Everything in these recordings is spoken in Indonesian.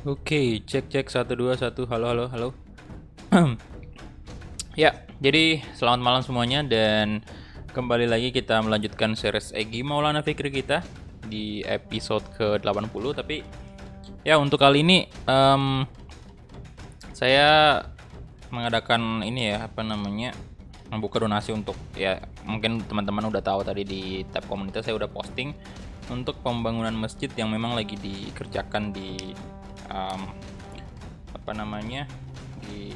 Oke, cek cek satu dua satu. Halo halo halo. Ya, jadi selamat malam semuanya dan kembali lagi kita melanjutkan series Egi Maulana Fikri kita di episode ke-80. Tapi ya untuk kali ini saya mengadakan ini ya apa namanya membuka donasi untuk ya mungkin teman-teman udah tahu tadi di tab komunitas saya udah posting untuk pembangunan masjid yang memang lagi dikerjakan di em, apa namanya di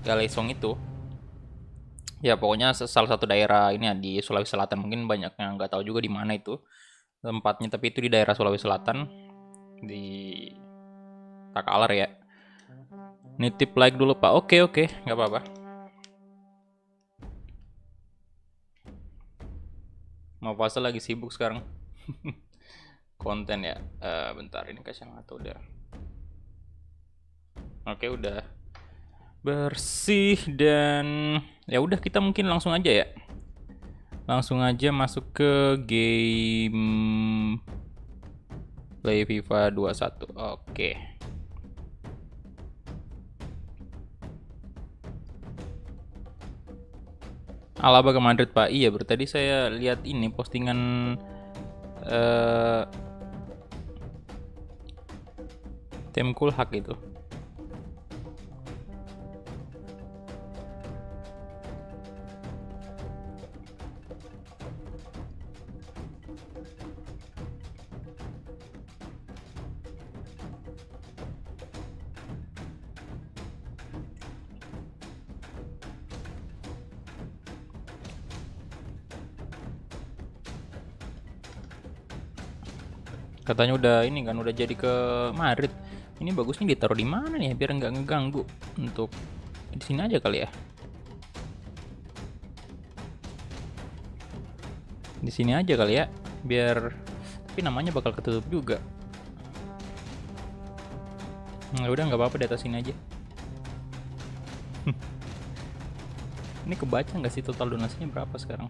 Galesong itu. Ya pokoknya salah satu daerah ini ya di Sulawesi Selatan, mungkin banyak yang nggak tahu juga di mana itu tempatnya, tapi itu di daerah Sulawesi Selatan di Takalar ya. Nitip like dulu Pak. Oke oke, nggak apa-apa. Mau puasa lagi sibuk sekarang. Konten ya. Bentar ini kasih yang atau udah. Oke udah bersih dan ya udah kita mungkin langsung aja ya. Langsung aja masuk ke game Play FIFA 21. Oke. Alaba ke Madrid Pak. Iya bro, tadi saya lihat ini postingan eh tim Kulhak itu. Katanya udah ini kan udah jadi ke Madrid. Ini bagusnya ditaruh di mana nih biar nggak ngeganggu. Untuk di sini aja kali ya. Di sini aja kali ya. Biar tapi namanya bakal ketutup juga. Nah, udah nggak apa-apa di atas sini aja. Ini kebaca nggak sih total donasinya berapa sekarang?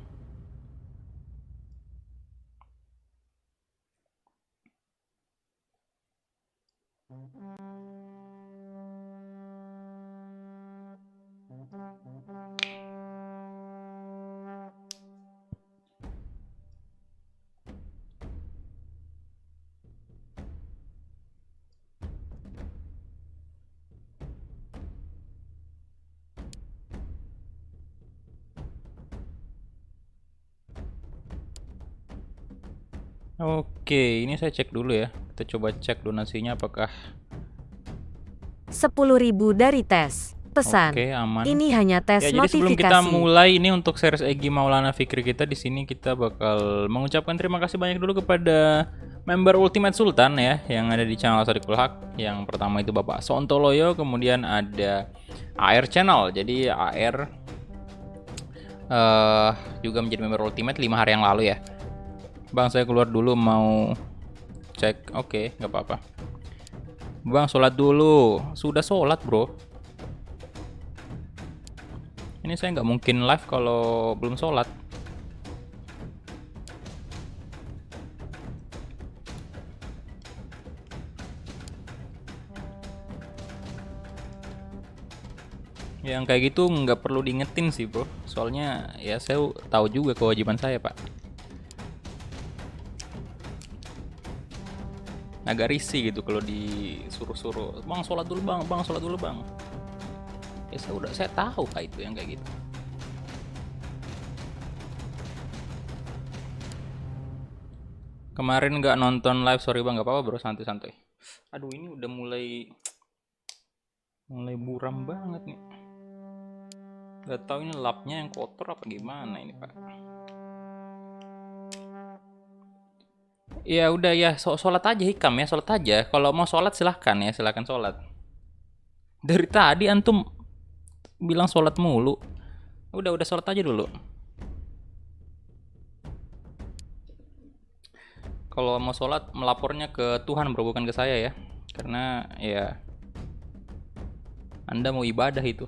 Oke, ini saya cek dulu ya. Kita coba cek donasinya apakah 10.000 dari tes. Pesan. oke aman. Ini hanya Ya, tes jadi sebelum kita notifikasi. mulai ini untuk series Egi Maulana Fikri kita di sini kita bakal mengucapkan terima kasih banyak dulu kepada member Ultimate Sultan ya yang ada di channel Asadikul Haq. Yang pertama itu Bapak Sontoloyo, kemudian ada AR Channel. Jadi AR juga menjadi member Ultimate 5 hari yang lalu ya. Bang, saya keluar dulu mau cek. Oke, nggak apa-apa. Bang, sholat dulu. Sudah sholat, bro. Ini saya nggak mungkin live kalau belum sholat. Yang kayak gitu nggak perlu diingetin sih bro. Soalnya ya saya tahu juga kewajiban saya pak. Agak risih gitu kalau disuruh-suruh. Bang sholat dulu bang, bang sholat dulu bang. Ya saya tahu pak itu yang kayak gitu. Kemarin nggak nonton live, sorry bang, nggak apa-apa bro, santai-santai. Aduh ini udah mulai buram banget nih. Gak tahu ini lapnya yang kotor apa gimana ini pak. Ya udah ya, sholat aja hikam ya, sholat aja. Kalau mau sholat silahkan ya, silahkan sholat. Dari tadi antum bilang sholat mulu. Udah sholat aja dulu. Kalau mau sholat melapornya ke Tuhan bro, bukan ke saya ya. Karena ya Anda mau ibadah itu.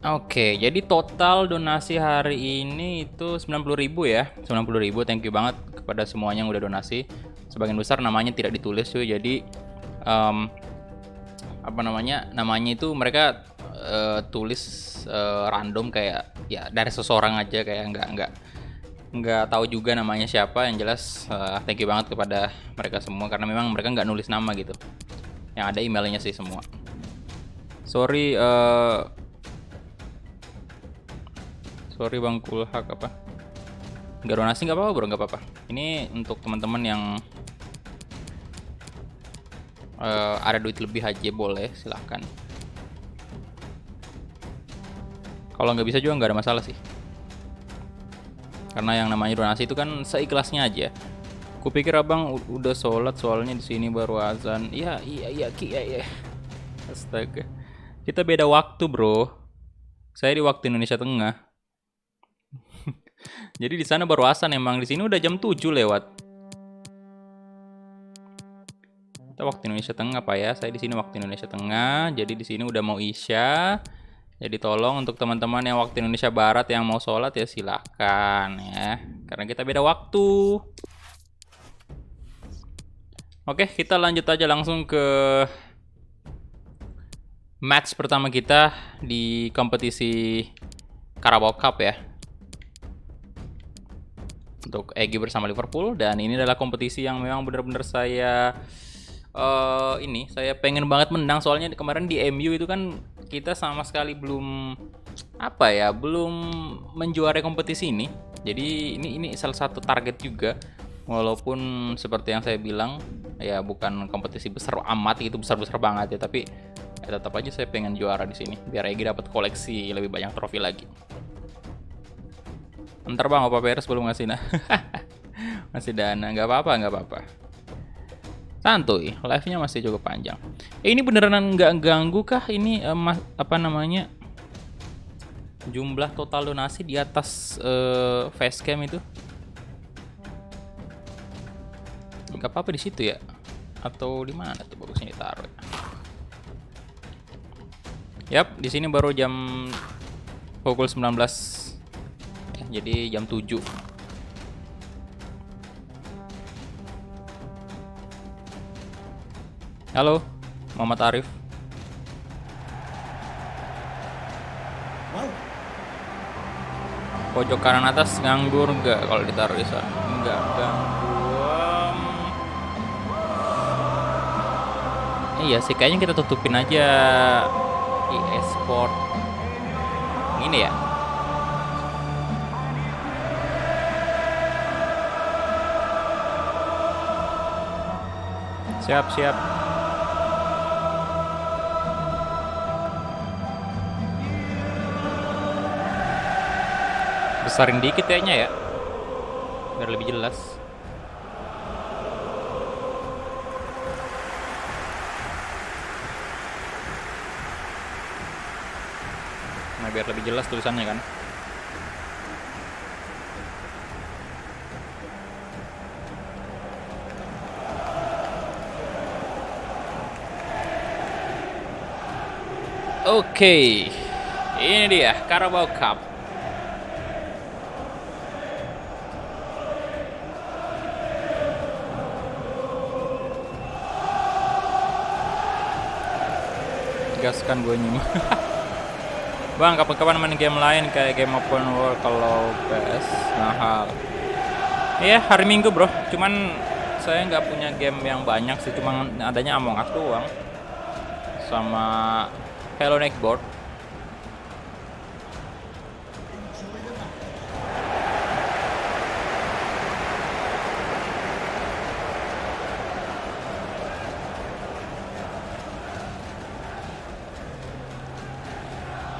Oke, jadi total donasi hari ini itu 90.000 ya. 90.000, thank you banget kepada semuanya yang udah donasi. Sebagian besar namanya tidak ditulis cuy. Jadi namanya itu mereka tulis random kayak ya dari seseorang aja, kayak nggak tahu juga namanya siapa. Yang jelas thank you banget kepada mereka semua karena memang mereka nggak nulis nama gitu. Yang ada emailnya sih semua. Sorry Bang Kulhak apa? Nggak donasi nggak apa-apa bro, nggak apa-apa. Ini untuk teman-teman yang ada duit lebih aja boleh, silahkan. Kalau nggak bisa juga nggak ada masalah sih. Karena yang namanya donasi itu kan seikhlasnya aja. Kupikir abang udah sholat soalnya di sini baru azan. Iya. Astaga. Kita beda waktu bro. Saya di waktu Indonesia Tengah. Jadi di sana baru azan emang, di sini udah jam 7 lewat. Kita waktu Indonesia Tengah Pak ya. Saya di sini waktu Indonesia Tengah. Jadi di sini udah mau Isya. Jadi tolong untuk teman-teman yang waktu Indonesia Barat yang mau sholat ya silakan ya. Karena kita beda waktu. Oke, kita lanjut aja langsung ke match pertama kita di kompetisi Carabao Cup ya. Untuk Egy bersama Liverpool, dan ini adalah kompetisi yang memang benar-benar saya pengen banget menang, soalnya kemarin di MU itu kan kita sama sekali belum menjuarai kompetisi ini. Jadi ini salah satu target juga, walaupun seperti yang saya bilang ya bukan kompetisi besar amat gitu, besar-besar banget ya, tapi ya tetap aja saya pengen juara di sini biar Egy dapat koleksi lebih banyak trofi lagi. Ntar bang, Opa Peres belum ngasih masih dana, nggak apa-apa. Santuy, live-nya masih cukup panjang. Ini beneran nggak ganggu kah ini jumlah total donasi di atas facecam itu? Nggak apa-apa di situ ya? Atau di mana tuh bagusnya ditaruh? Yap, di sini baru jam pukul 19. Jadi jam 7. Halo, Muhammad Arif. Pojok kanan atas nganggur nggak kalau ditaruh di sana? Nggak ganggu. Iya sih, kayaknya kita tutupin aja e-sport ini ya. Siap. Besarin dikit kayaknya ya, biar lebih jelas. Nah, biar lebih jelas tulisannya kan. Oke, ini dia Carabao Cup. Gaskan gue nyimak. Bang, kapan-kapan main game lain kayak game open world kalau PS mahal. Iya, hari Minggu bro. Cuman saya nggak punya game yang banyak sih, cuma adanya Among Us doang. Sama Hello Neighbor.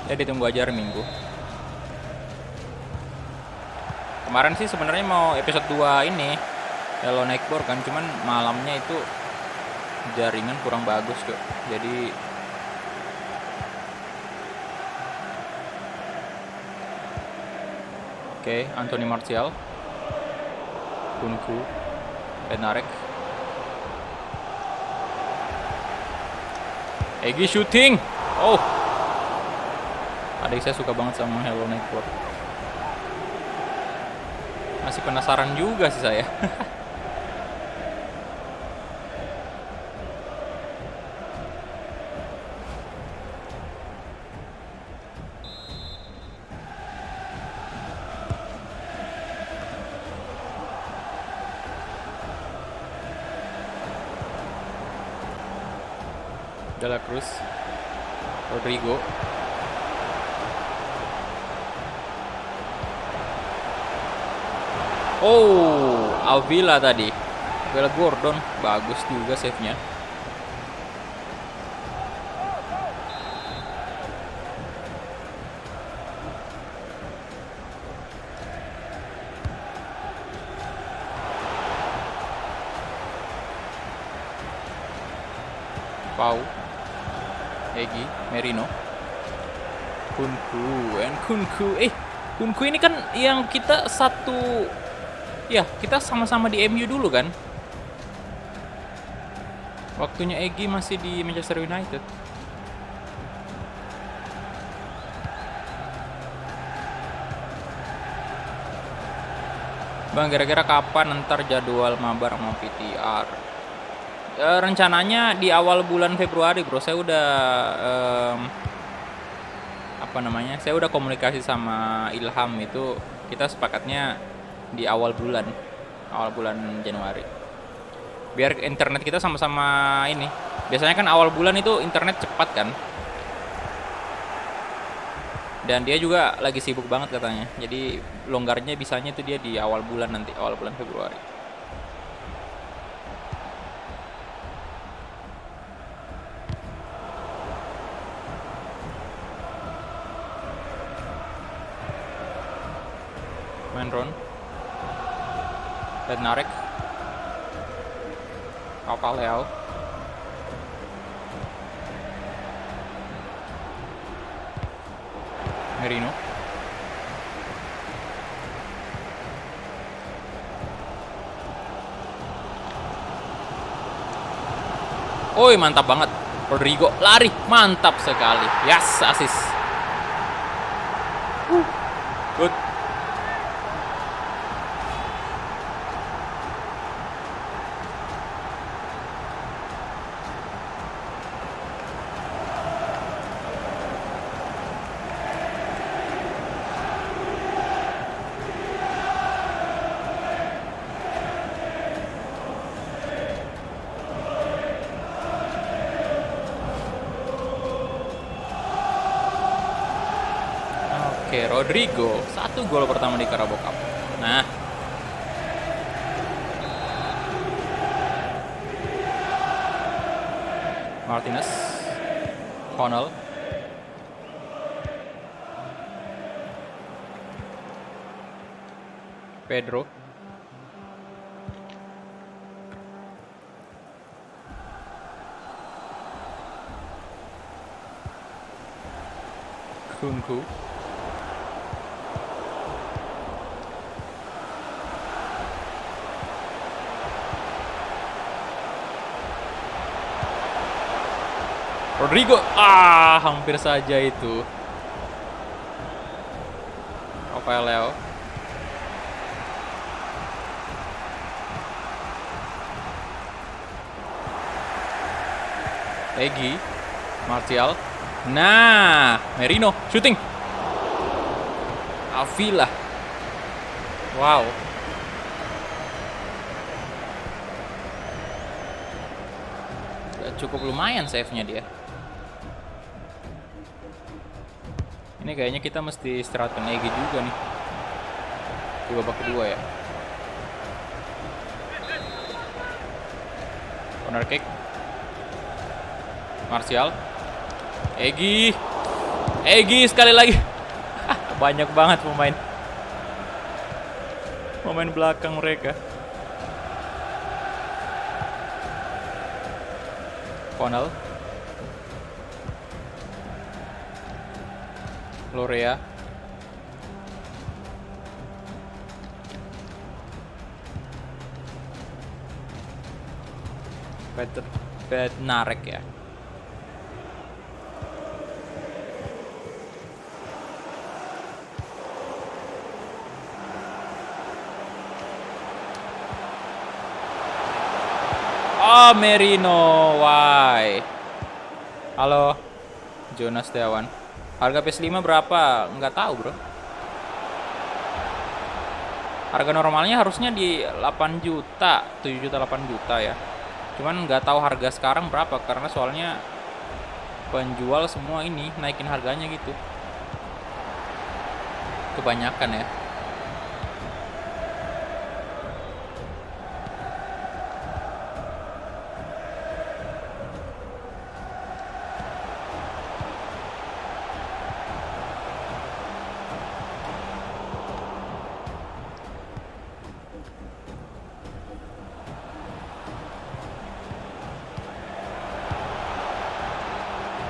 Jadi tunggu aja hari Minggu. Kemarin sih sebenarnya mau episode 2 ini Hello Neighbor kan, cuman malamnya itu jaringan kurang bagus kok. Jadi Oke, Anthony Martial, Kunku, Benarek, Egy shooting. Oh, Adik saya suka banget sama Hello Network. Masih penasaran juga sih saya. De La Cruz, Rodrigo, oh, Avila tadi, Avila Gordon, bagus juga save-nya. Pau, Egi, Merino, Kunku. Kunku ini kan yang kita satu, ya kita sama-sama di MU dulu kan. Waktunya Egi masih di Manchester United. Bang, kira-kira kapan ntar jadwal mabar sama PTR? Rencananya di awal bulan Februari, bro. Saya udah saya udah komunikasi sama Ilham, itu kita sepakatnya di awal bulan Januari. Biar internet kita sama-sama ini. Biasanya kan awal bulan itu internet cepat kan. Dan dia juga lagi sibuk banget katanya. Jadi longgarnya bisanya itu dia di awal bulan nanti, awal bulan Februari. Menron, Bednarek, Leo, Merino, oi mantap banget, Rodrigo lari, mantap sekali, yes, assist, good. Oke, Rodrigo, 1 gol pertama di Carabao Cup. Nah, Martinez, Connell, Pedro, Kunku, Rodrigo, hampir saja itu. Leo, Egi, Martial, nah, Merino, shooting, Avila, wow. Cukup lumayan save-nya dia. Ini kayaknya kita mesti istirahatkan Egi juga nih di babak kedua ya. Corner kick, Martial, Egi sekali lagi. Banyak banget pemain belakang mereka. Connell, Lorea, Bednarek ya. Oh, Merino. Why? Halo, Jonas Dewan. Harga PS5 berapa? Nggak tahu, bro. Harga normalnya harusnya di 8 juta, 7 juta, 8 juta ya. Cuman nggak tahu harga sekarang berapa, karena soalnya penjual semua ini naikin harganya gitu. Kebanyakan ya.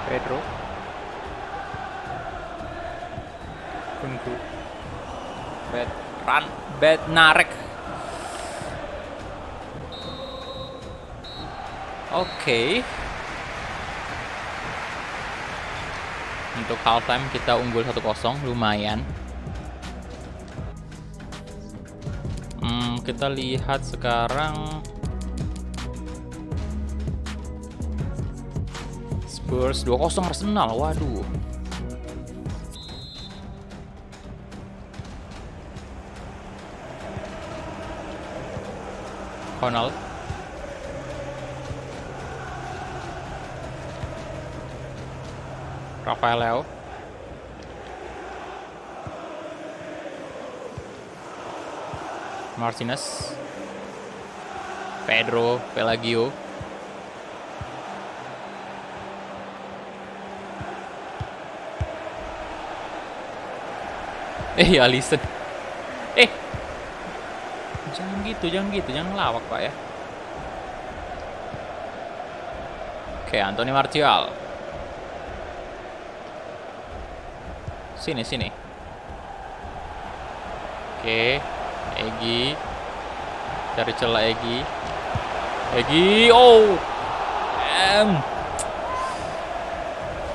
Pedro, Kunku, Bednarek. Oke. Untuk halftime kita unggul 1-0, lumayan. Kita lihat sekarang Spurs 2-0 Arsenal. Waduh. Ronald. Rafael Leo. Martinez. Pedro, Pelagio. Alisson. Jangan gitu, jangan ngelawak, Pak ya. Oke, Anthony Martial. Sini. Oke, Egi. Cari celah Egi. Oh.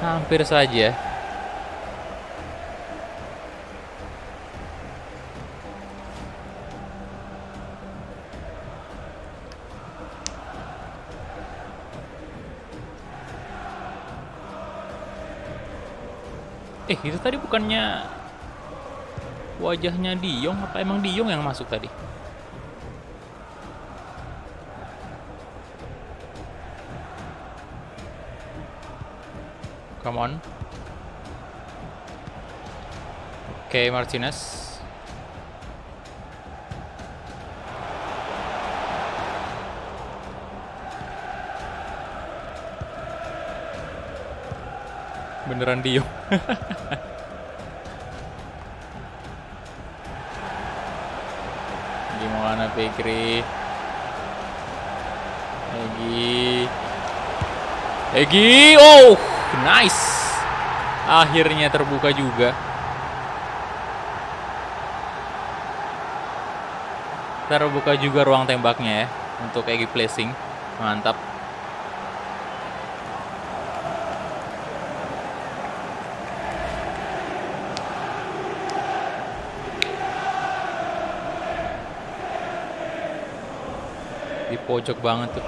Hampir saja. Itu tadi bukannya wajahnya De Jong, apa emang De Jong yang masuk tadi? Come on. Oke, Martinez. Beneran De Jong. Gimana Fikri? Egi, oh, nice. Akhirnya terbuka juga. Terbuka juga ruang tembaknya ya untuk Egi placing. Mantap. Di pojok banget tuh.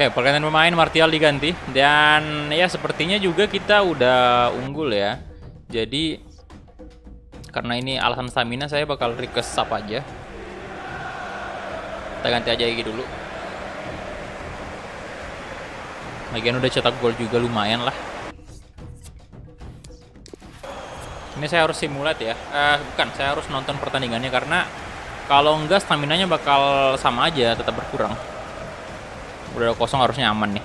Oke, pergantian pemain, Martial diganti. Dan ya sepertinya juga kita udah unggul ya. Jadi karena ini alasan stamina, saya bakal request sub aja. Kita ganti aja Egi dulu. Lagian udah cetak gol juga, lumayan lah. Ini saya harus simulat ya. Bukan, saya harus nonton pertandingannya, karena kalau enggak staminanya bakal sama aja, tetap berkurang. Udah kosong, harusnya aman nih.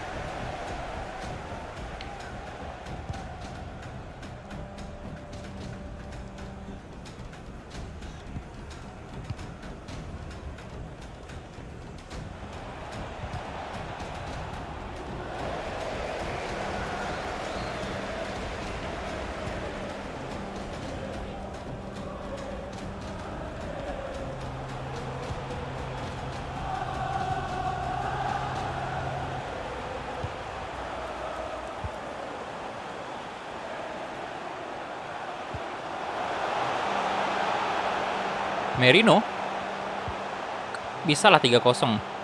Merino. Bisa lah 3-0.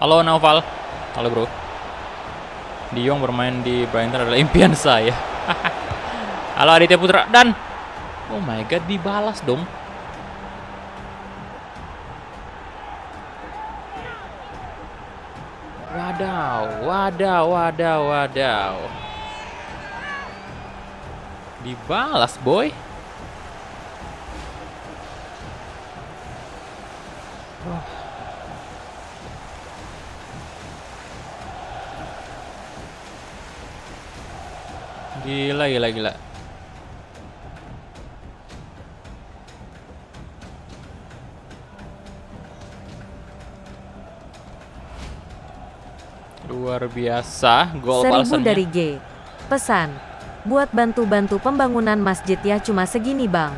Halo Naufal. Halo bro. De Jong bermain di Brighton adalah impian saya. Halo Aditya Putra. Dan oh my god, dibalas dong. Wadaw. Dibalas boy. Gila. Luar biasa gol 1000 balasannya. dari G. Pesan. Buat bantu-bantu pembangunan masjid ya, cuma segini bang.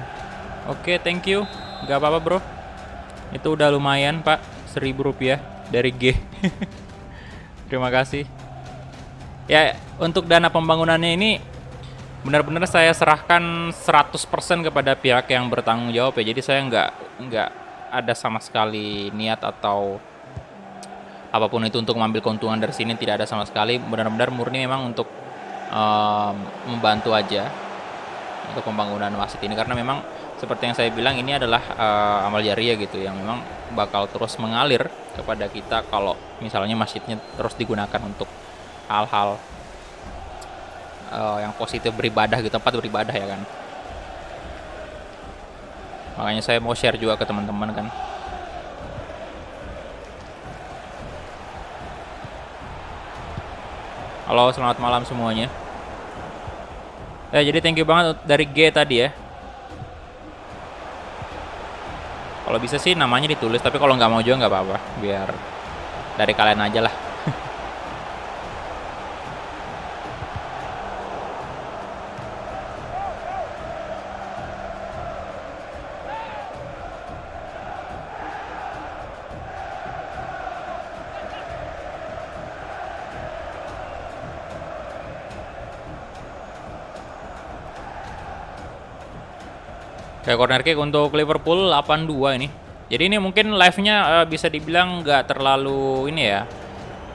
Oke, thank you. Gak apa-apa bro. Itu udah lumayan pak. 1000 rupiah dari G. Terima kasih. Ya, untuk dana pembangunannya ini benar-benar saya serahkan 100% kepada pihak yang bertanggung jawab ya. Jadi saya nggak ada sama sekali niat atau apapun itu untuk mengambil keuntungan dari sini, tidak ada sama sekali. Benar-benar murni memang untuk membantu aja untuk pembangunan masjid ini, karena memang seperti yang saya bilang ini adalah amal jariah gitu yang memang bakal terus mengalir kepada kita kalau misalnya masjidnya terus digunakan untuk hal-hal yang positif, beribadah gitu, tempat beribadah ya kan. Makanya saya mau share juga ke teman-teman kan. Halo, selamat malam semuanya. Jadi thank you banget dari G tadi ya. Kalau bisa sih namanya ditulis, tapi kalau nggak mau juga nggak apa-apa, biar dari kalian aja lah. Kayak corner kick untuk Liverpool 82 ini. Jadi ini mungkin live-nya bisa dibilang nggak terlalu ini ya.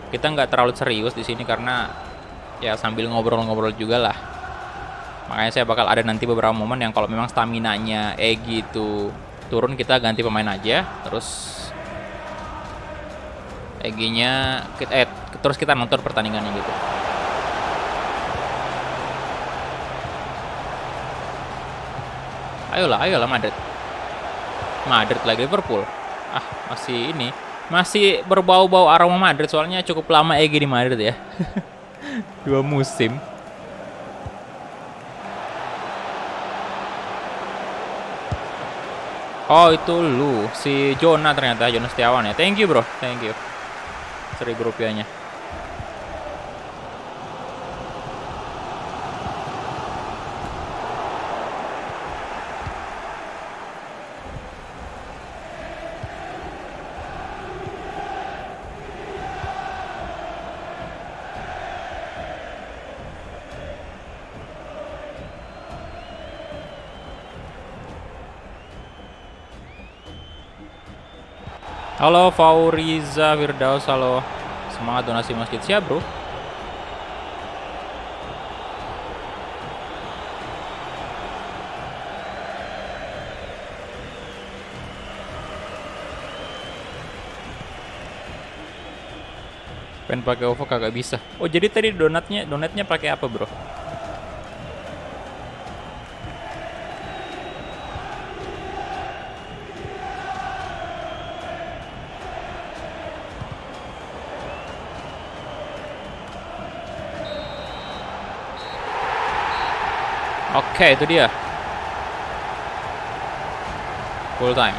Kita nggak terlalu serius di sini karena ya sambil ngobrol-ngobrol juga lah. Makanya saya bakal ada nanti beberapa momen yang kalau memang stamina-nya Egy itu turun, kita ganti pemain aja. Terus Egy-nya terus kita nonton pertandingannya gitu. Ayolah Madrid lagi Liverpool. Masih berbau-bau aroma Madrid, soalnya cukup lama Egy di Madrid ya. 2 musim. Oh itu lu, si Jona ternyata, Jona Setiawan ya. Thank you bro, thank you. 1000 rupiahnya. Halo Fauriza Firdaus, halo. Semangat donasi masjid, siap bro. Pengen pakai OVO kagak bisa. Oh jadi tadi donatnya pakai apa bro? Oke, itu dia. Full time.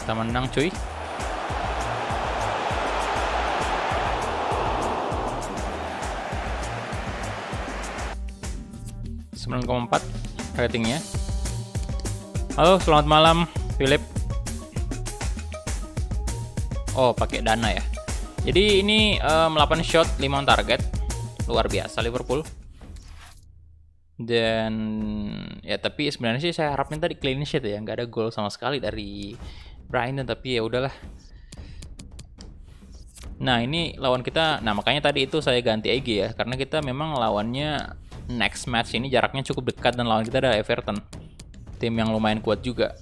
Kita menang cuy. .4 ratingnya. Halo, selamat malam, Philip. Oh, pakai dana ya. Jadi ini 8 shot, 5 on target. Luar biasa Liverpool. Dan ya tapi sebenarnya sih saya harapin tadi clean sheet ya, nggak ada gol sama sekali dari Brighton, tapi ya udahlah. Nah, ini lawan kita. Nah, makanya tadi itu saya ganti EG ya, karena kita memang lawannya next match ini jaraknya cukup dekat dan lawan kita ada Everton, tim yang lumayan kuat juga.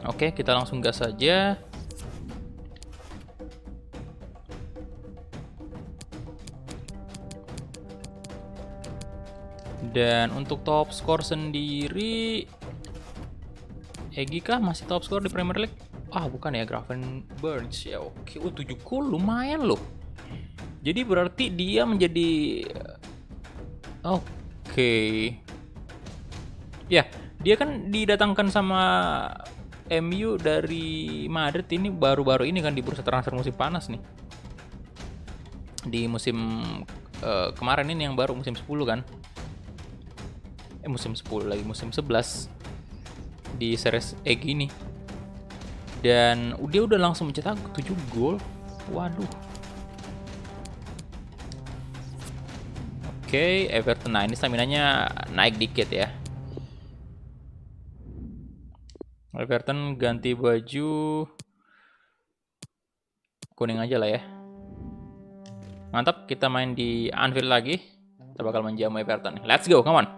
Oke, kita langsung gas saja. Dan untuk top skor sendiri, Egy kah masih top skor di Premier League? Ah, bukan ya, Gravenberch ya. Oke, 7 gol lumayan loh. Jadi berarti dia menjadi oke. Ya, dia kan didatangkan sama MU dari Madrid ini baru-baru ini kan di bursa transfer musim panas nih. Di musim kemarin ini yang baru musim 10 kan. Musim 10 lagi, musim 11 di series E gini. Dan dia udah langsung mencetak 7 gol. Waduh. Oke, Everton. Nah, ini stamina-nya naik dikit ya. Everton ganti baju kuning aja lah ya. Mantap, kita main di Anfield lagi. Kita bakal menjamu Everton. Let's go, come on.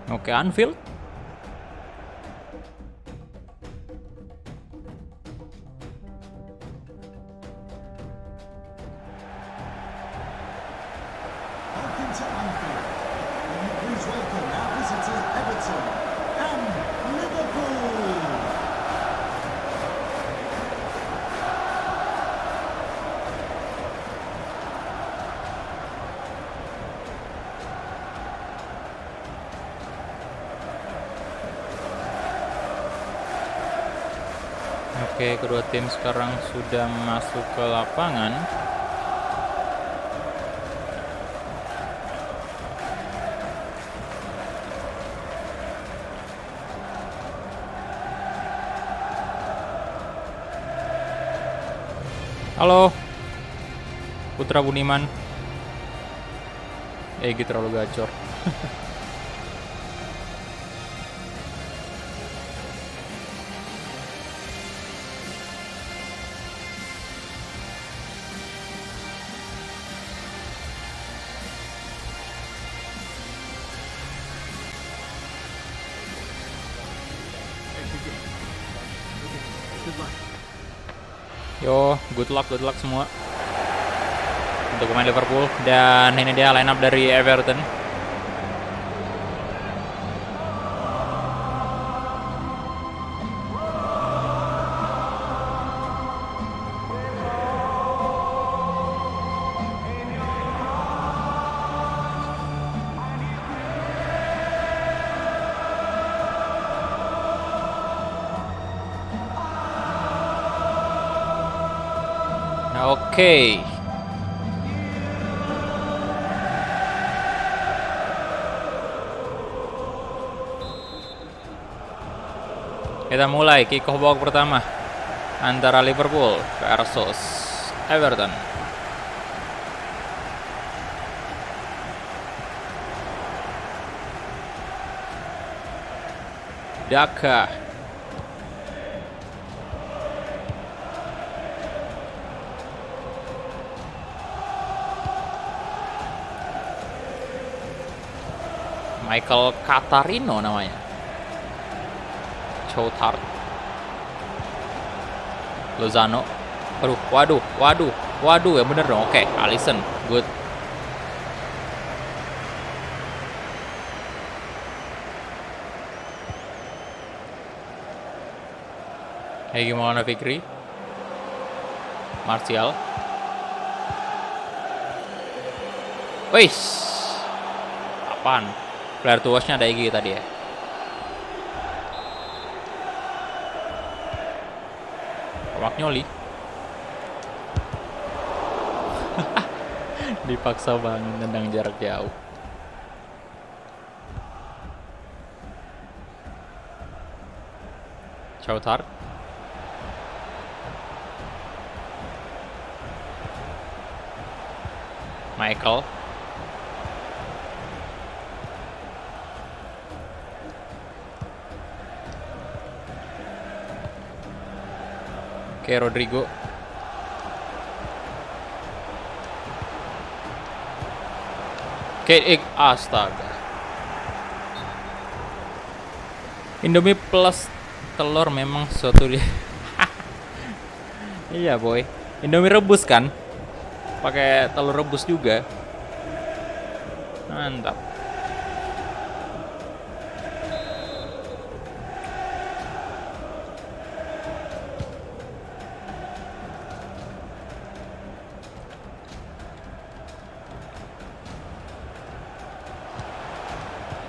Oke, Anfield. Welcome to Anfield. Will you please welcome our visitors Everton and Liverpool. Oke, kedua tim sekarang sudah masuk ke lapangan. Halo, Putra Buniman. Egy terlalu gacor. Yo, good luck semua untuk pemain Liverpool. Dan ini dia line up dari Everton. Oke. Kita mulai kick off babak pertama antara Liverpool versus Everton. Daka. Michael Catarino namanya. Choutard. Lozano. Waduh, ya bener dong. Oke, Alisson, good. Egy Maulana Fikri. Martial. Wih, apaan? Player to watch-nya ada Egy tadi ya. Romagnoli. Dipaksa banget tendang jarak jauh. Choutard. Michael. Oke, Rodrigo. Oke, astaga. Indomie plus telur memang suatu dia. Iya, boy. Indomie rebus kan? Pakai telur rebus juga. Mantap.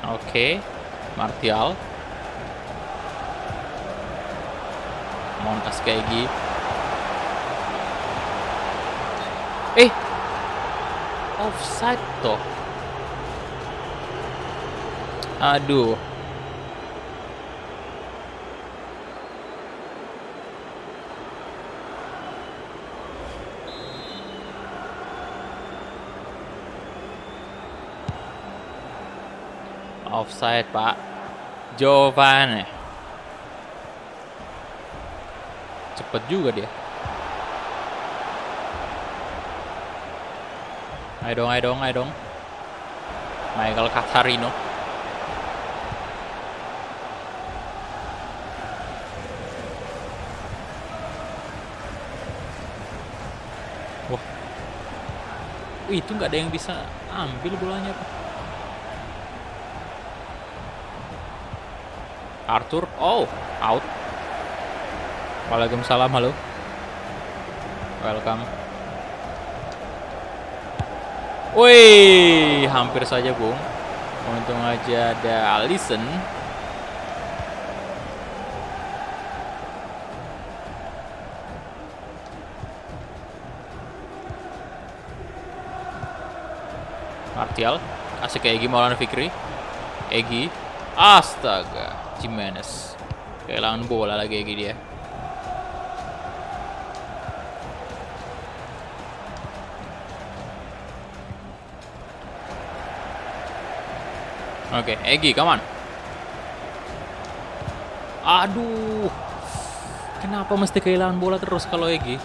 Oke, Martial. Mau kasih kayak gini. Offside toh. Aduh. Offside, Pak. Giovanni. Cepet juga dia. Ayo dong. Michael Catarino. Wah. Itu nggak ada yang bisa ambil bolanya, Pak. Arthur, out. Waalaikumsalam, halo. Welcome. Wih, hampir saja, Bung. Untung aja ada Alisson. Martial, kasih ke Egy Maulana Fikri. Egy, astaga, Jimenez. Kehilangan bola lagi Egy dia. Oke, Egy, come on. Aduh. Kenapa mesti kehilangan bola terus kalau Egy?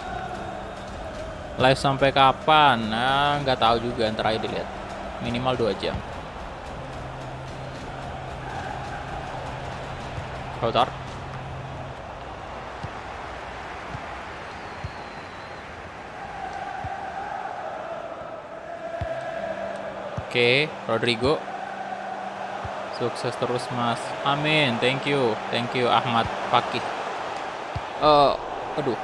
Live sampai kapan? Nah, nggak tahu juga, ntar aja dilihat. Minimal 2 jam. Lautaro. Oke, Rodrigo. Sukses terus, Mas. Amin. Thank you Ahmad Fakih. Aduh.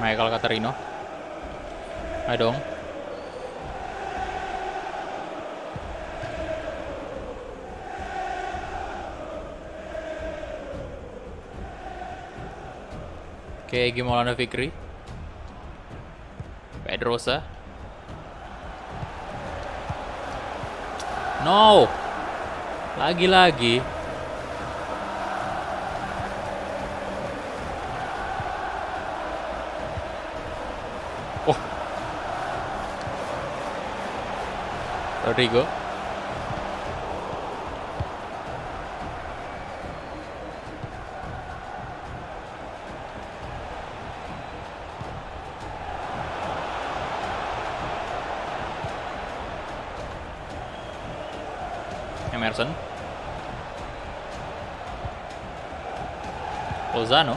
Michael Catarino. Ayo dong. Oke, Egy Maulana Fikri. Pedrosa. No. Lagi-lagi. Oh. Rodrigo. Emerson. Lozano.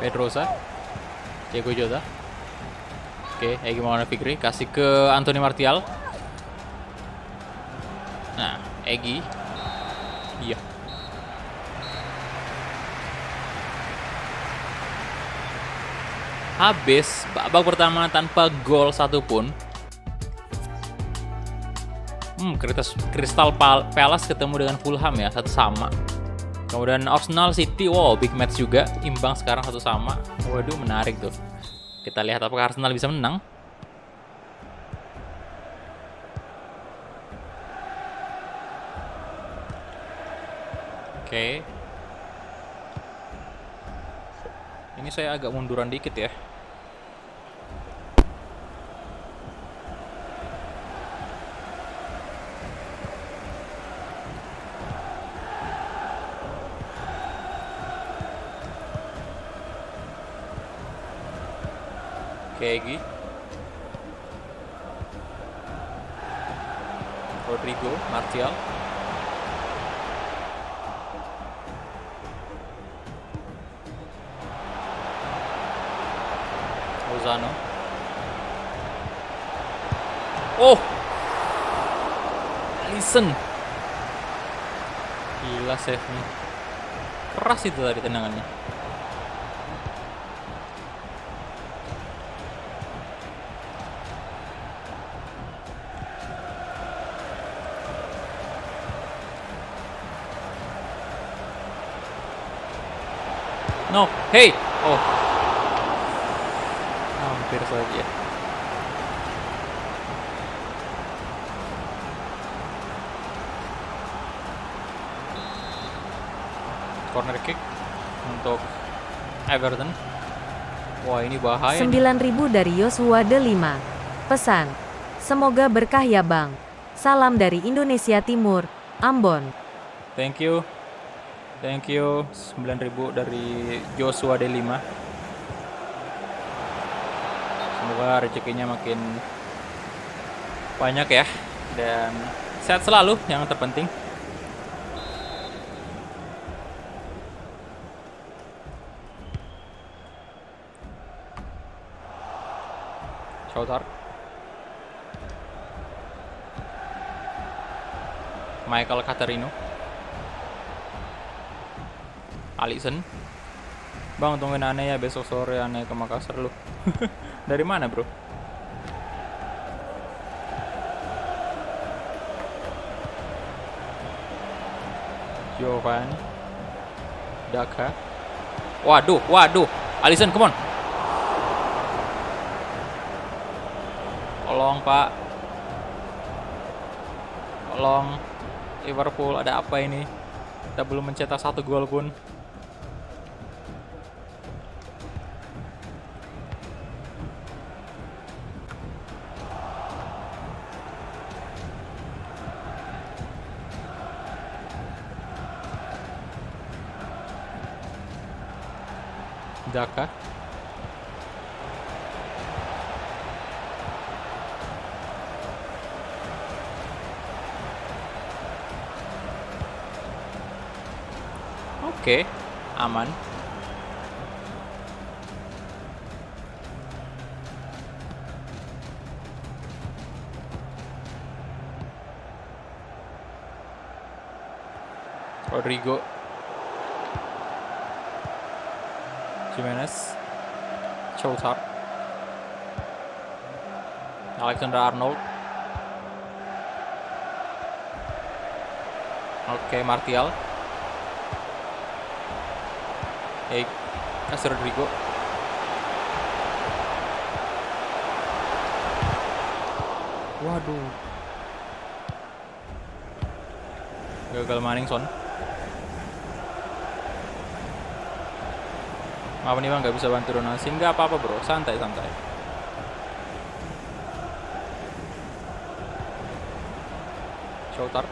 Pedrosa. Diego Jota. Oke, Egy Maulana Fikri kasih ke Anthony Martial. Nah, Egy. Iya. Habis babak pertama tanpa gol satupun. Crystal Palace ketemu dengan Fulham ya, 1-1. Kemudian Arsenal City, wow, big match juga, imbang sekarang 1-1. Waduh, menarik tuh. Kita lihat apakah Arsenal bisa menang. Oke. Ini saya agak munduran dikit ya. Egy. Rodrigo, Martial. Lozano. Oh, Alisson. Gila save-nya. Keras itu tadi tendangannya. No, hey, oh, hampir saja. Corner kick untuk Everton. Wah, ini bahaya. 9.000 dari Yosua De 5. Pesan, semoga berkah ya bang. Salam dari Indonesia Timur, Ambon. Thank you. Thank you, 9.000 dari Joshua D5. Semoga rezekinya makin banyak ya. Dan sehat selalu yang terpenting. Shoutout. Michael Caterino. Alisson. Bang, tungguin aneh ya, besok sore aneh ke Makassar lu. Dari mana bro? Giovanni Daka. Waduh, Alisson, come on. Tolong pak. Tolong Liverpool, ada apa ini? Kita belum mencetak 1 gol pun. Daka. Oke, aman. Rodrigo. Jimenez. Shoutout. Alexander Arnold. Oke, Martial. Kasih Rodrigo. Waduh. Gagal maning Son. Maaf nih bang, nggak bisa bantu donasi. Nggak apa-apa bro, santai-santai. Shoutout.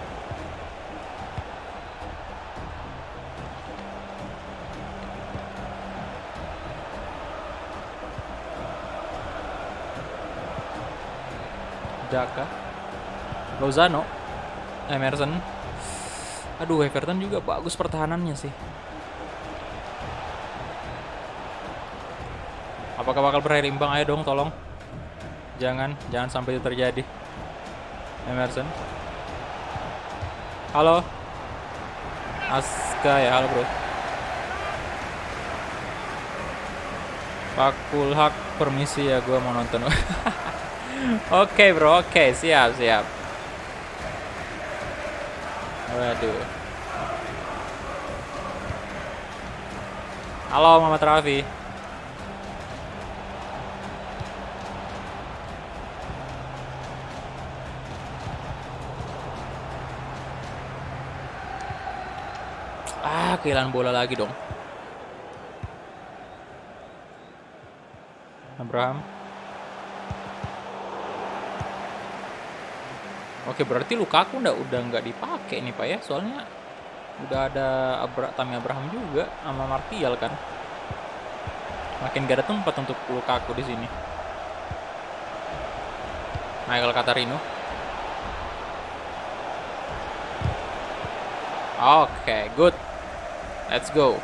Daka, Lozano, Emerson. Aduh, Everton juga bagus pertahanannya sih. Apakah bakal berakhir imbang? Ayo dong, tolong. Jangan sampai itu terjadi. Emerson. Halo. Aska ya, halo bro. Pak Kulhak, permisi ya, gue mau nonton. Oke bro, oke, siap. Waduh. Halo Muhammad Rafi. Kehilangan bola lagi dong. Abraham. Oke, berarti Lukaku udah nggak dipakai nih Pak ya, soalnya udah ada Tammy Abraham juga sama Martial kan. Makin gak ada tempat untuk Lukaku di sini. Michael Katarino. Oke, good. Let's go.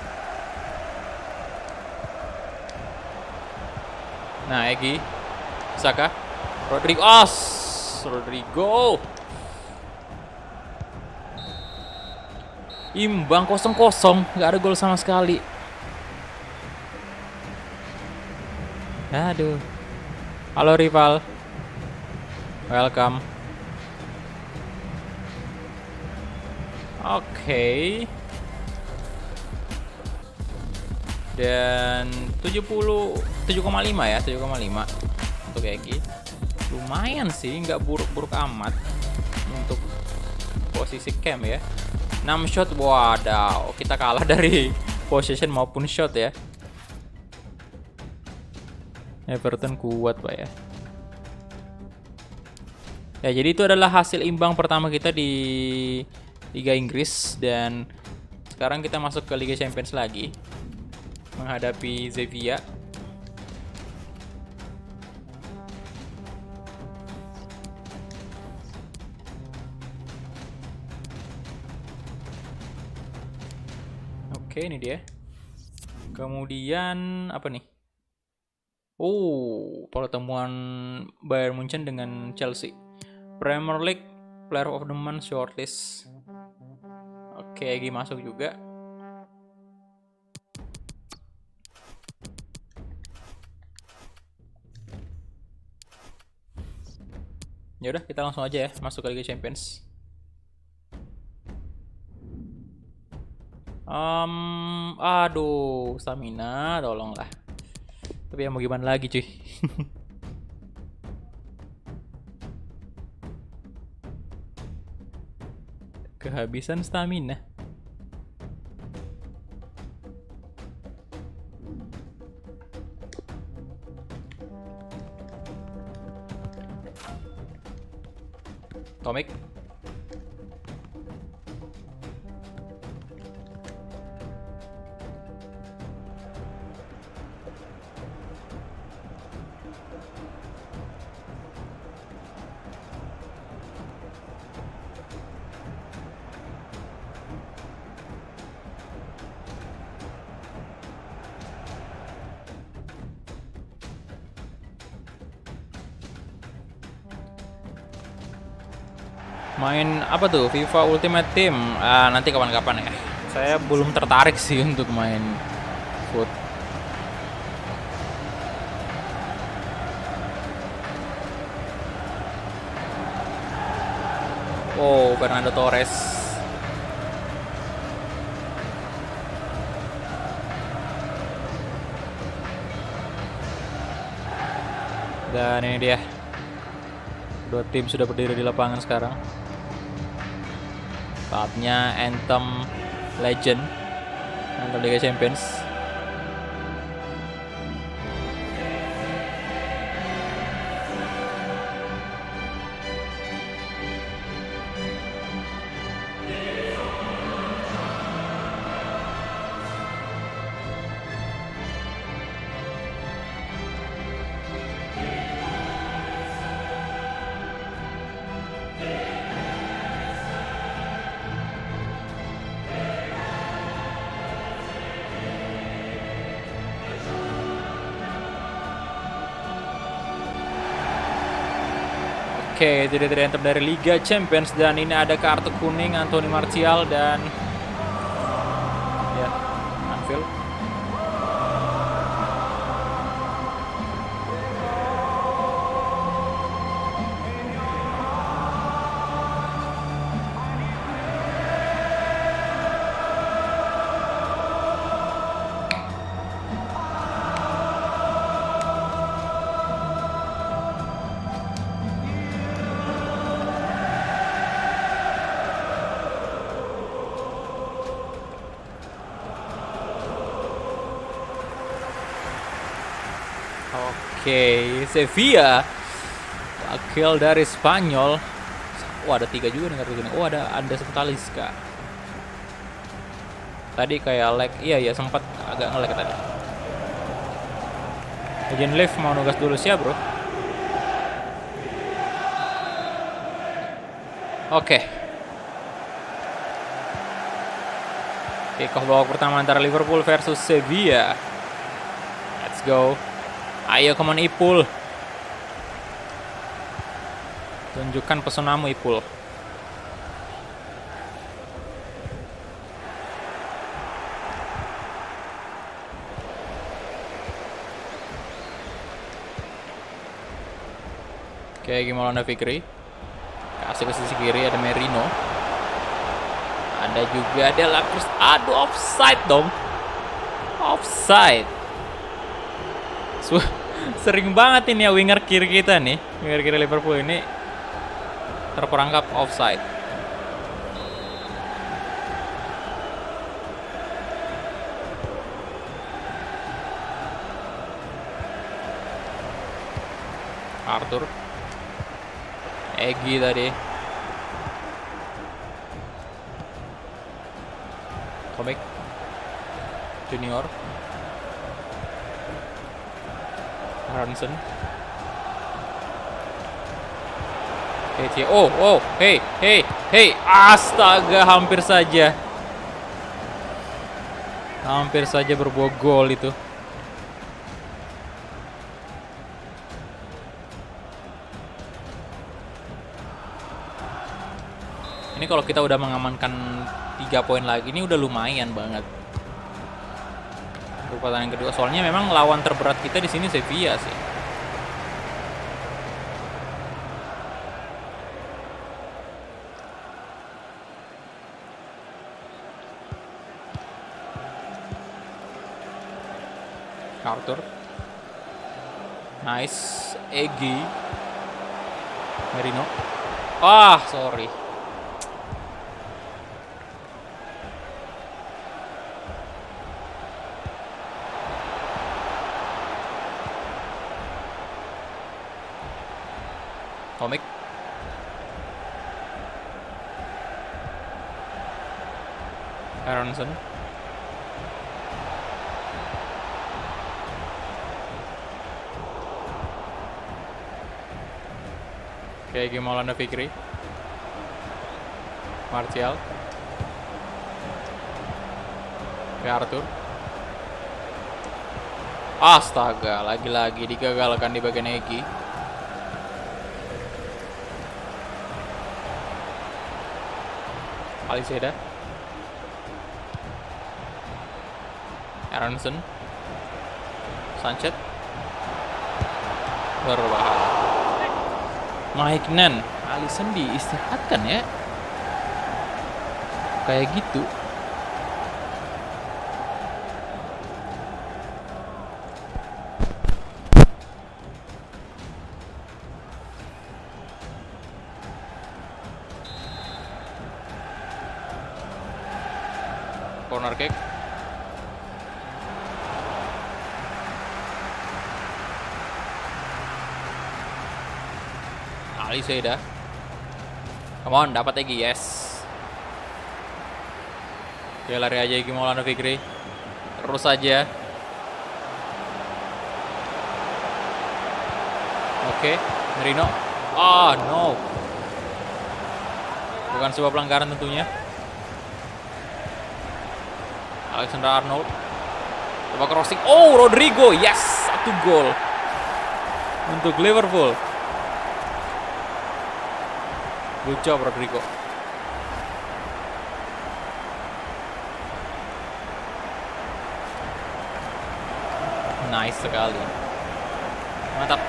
Nah, Egi, Saka, Rodrigo. Imbang 0-0, nggak ada gol sama sekali. Aduh. Halo rival. Welcome. Oke. Dan 7,5 ya, 7,5 untuk Egi. Lumayan sih, nggak buruk-buruk amat untuk posisi camp ya. 6 shot, wadaw, kita kalah dari possession maupun shot ya. Everton kuat Pak ya. Ya, jadi itu adalah hasil imbang pertama kita di Liga Inggris, dan sekarang kita masuk ke Liga Champions lagi menghadapi Sevilla. Oke, ini dia. Kemudian apa nih? Oh, pertemuan Bayern Munchen dengan Chelsea. Premier League Player of the Month shortlist. Oke, Egi masuk juga. Ya udah, kita langsung aja ya masuk ke Liga Champions. Aduh, stamina, tolonglah. Tapi ya mau gimana lagi cuy. Kehabisan stamina. Komik. Main apa tuh? FIFA Ultimate Team. Nanti kapan-kapan ya. Saya belum tertarik sih untuk main foot. Oh, Fernando Torres. Dan ini dia. Dua tim sudah berdiri di lapangan sekarang. Saatnya Anthem Legend, Anthem Liga Champions. Oke, jadi anthem dari Liga Champions dan ini ada kartu kuning Anthony Martial dan ya Anfield. Oke, Sevilla wakil dari Spanyol. Wah, ada 3 juga nih kartu kuning. Oh, ada Andres Talisca. Tadi kayak lag. Iya sempat agak nge-lag tadi. Agent Live mau nugas dulu siap, bro. Oke. Kick off babak pertama antara Liverpool versus Sevilla. Let's go. Ayo, come on Ipul. Tunjukkan pesonamu Ipul. Oke, gimana Fikri? Kasih ke sisi kiri ada Merino. Ada juga ada Lacroix. Aduh, offside dong. Offside. Sering banget ini ya winger kiri kita nih, winger kiri Liverpool ini terperangkap offside. Arthur, Egy tadi, Komik, Junior, Aronson. Hey, astaga, hampir saja berbuah gol itu. Ini kalau kita udah mengamankan 3 poin lagi, ini udah lumayan banget. Pertandingan kedua, soalnya memang lawan terberat kita di sini Sevilla sih. Arthur, nice, Egy, Merino. Sorry. Komik, Aronson, Egy Maulana Fikri, Martial, Arthur. Astaga, lagi-lagi digagalkan di bagian Egy. Aliseda, Aronson, Sanchez, berbahaya. Maignan, Alisson diistirahatkan ya, kayak gitu. Corner kick. Aliseda. Come on, dapat Egy, yes. Dia lari aja Egy Maulana Fikri. Terus aja. Oke, Merino. No. Bukan sebuah pelanggaran tentunya. Alexander Arnold. Coba crossing. Rodrigo. Yes, 1 gol untuk Liverpool. Good job Rodrigo. Nice sekali. Mantap.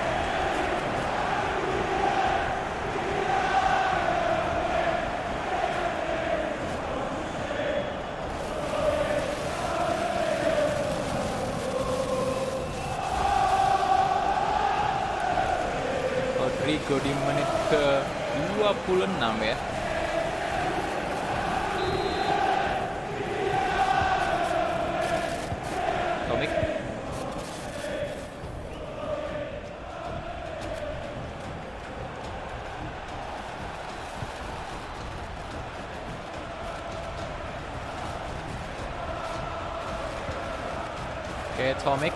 Rodrigo di menit ke 26 ya. Tomic. Oke, Tomic.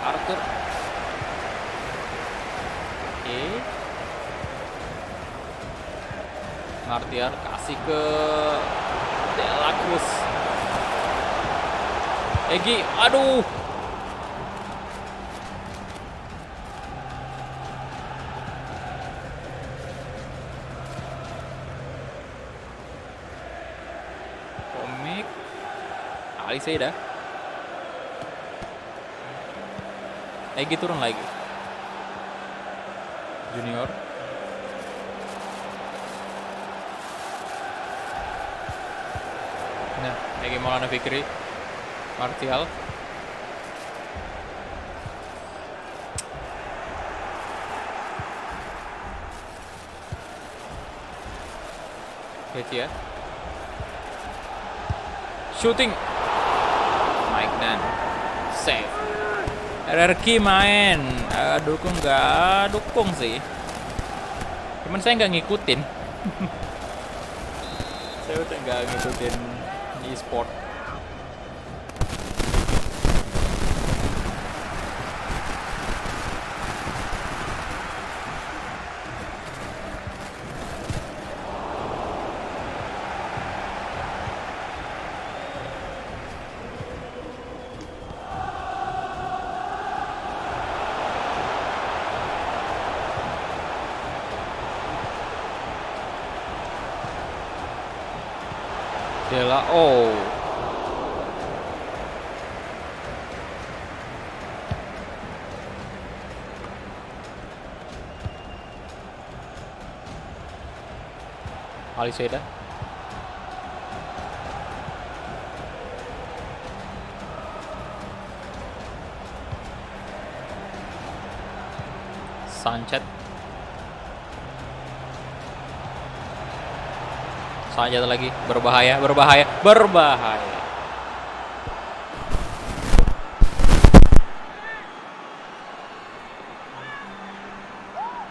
Arthur. Oke. Martial kasih ke De La Cruz. Egi, aduh. Komik. Aliseda. Egi turun lagi. Junior. Nah, Egi Maulana Fikri. Martial. Ketia. Shooting. Maignan. Save. RRQ main. Dukung nggak? Dukung sih. Cuman saya nggak ngikutin. Saya udah nggak ngikutin e-sport. Dela Aliseda. Sanchez. Sanchez lagi, berbahaya.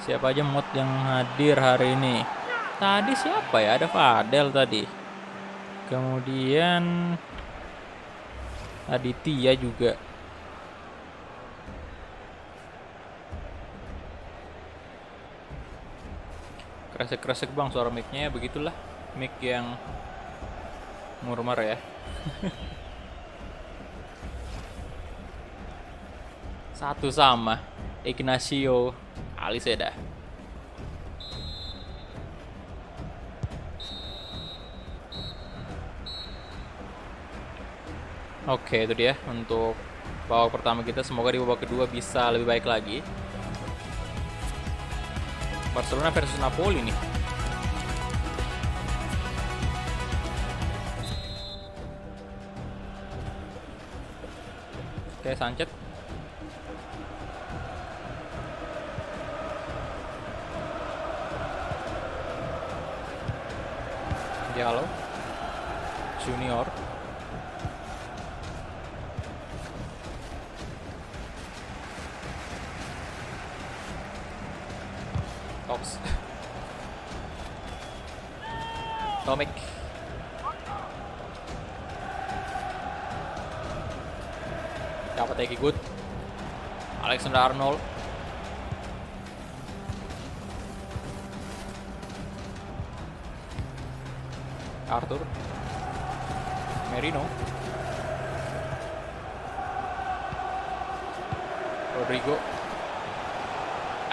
Siapa aja mod yang hadir hari ini? Tadi siapa ya? Ada Fadel tadi. Kemudian Aditya juga. Kresek-kresek bang suara mic-nya, begitulah. Mic yang murmur ya. Satu sama Ignacio Aliseda. Oke, itu dia untuk babak pertama kita. Semoga di babak kedua bisa lebih baik lagi. Barcelona versus Napoli nih. Oke, Sanchez. Diallo. Junior. Tox. Tomic. Dapat Egi Good. Alexander Arnold. Arthur. Merino. Rodrigo.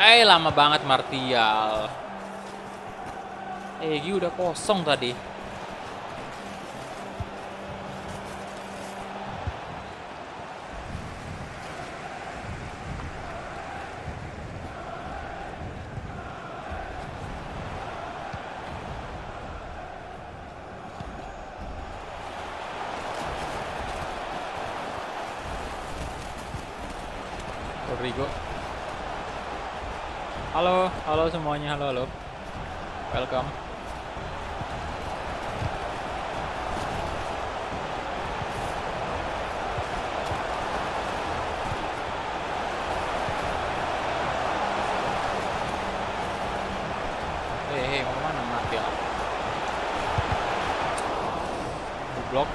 Lama banget Martial. Egi udah kosong tadi. Rodrigo. Halo, halo semuanya, halo, halo. Welcome. Hei, mau kemana Martial? Blok.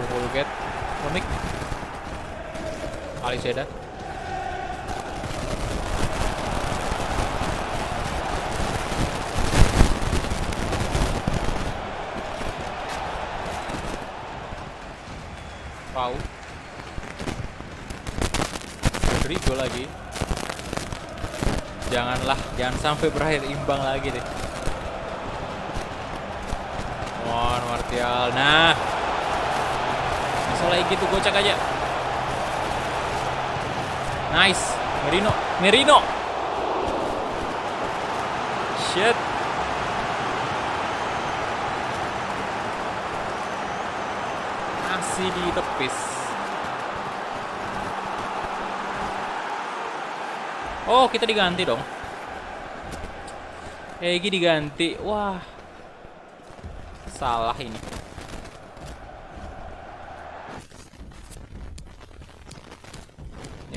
Holgate, Unik, Aliseda. Pau. Rodrigo lagi. Jangan sampai berakhir imbang lagi deh. Come on, Martial. Nah. Lagi gitu, gocek aja. Nice. Merino. Shit. Masih ditepis. Oh, kita diganti dong. Egi diganti. Wah. Salah ini.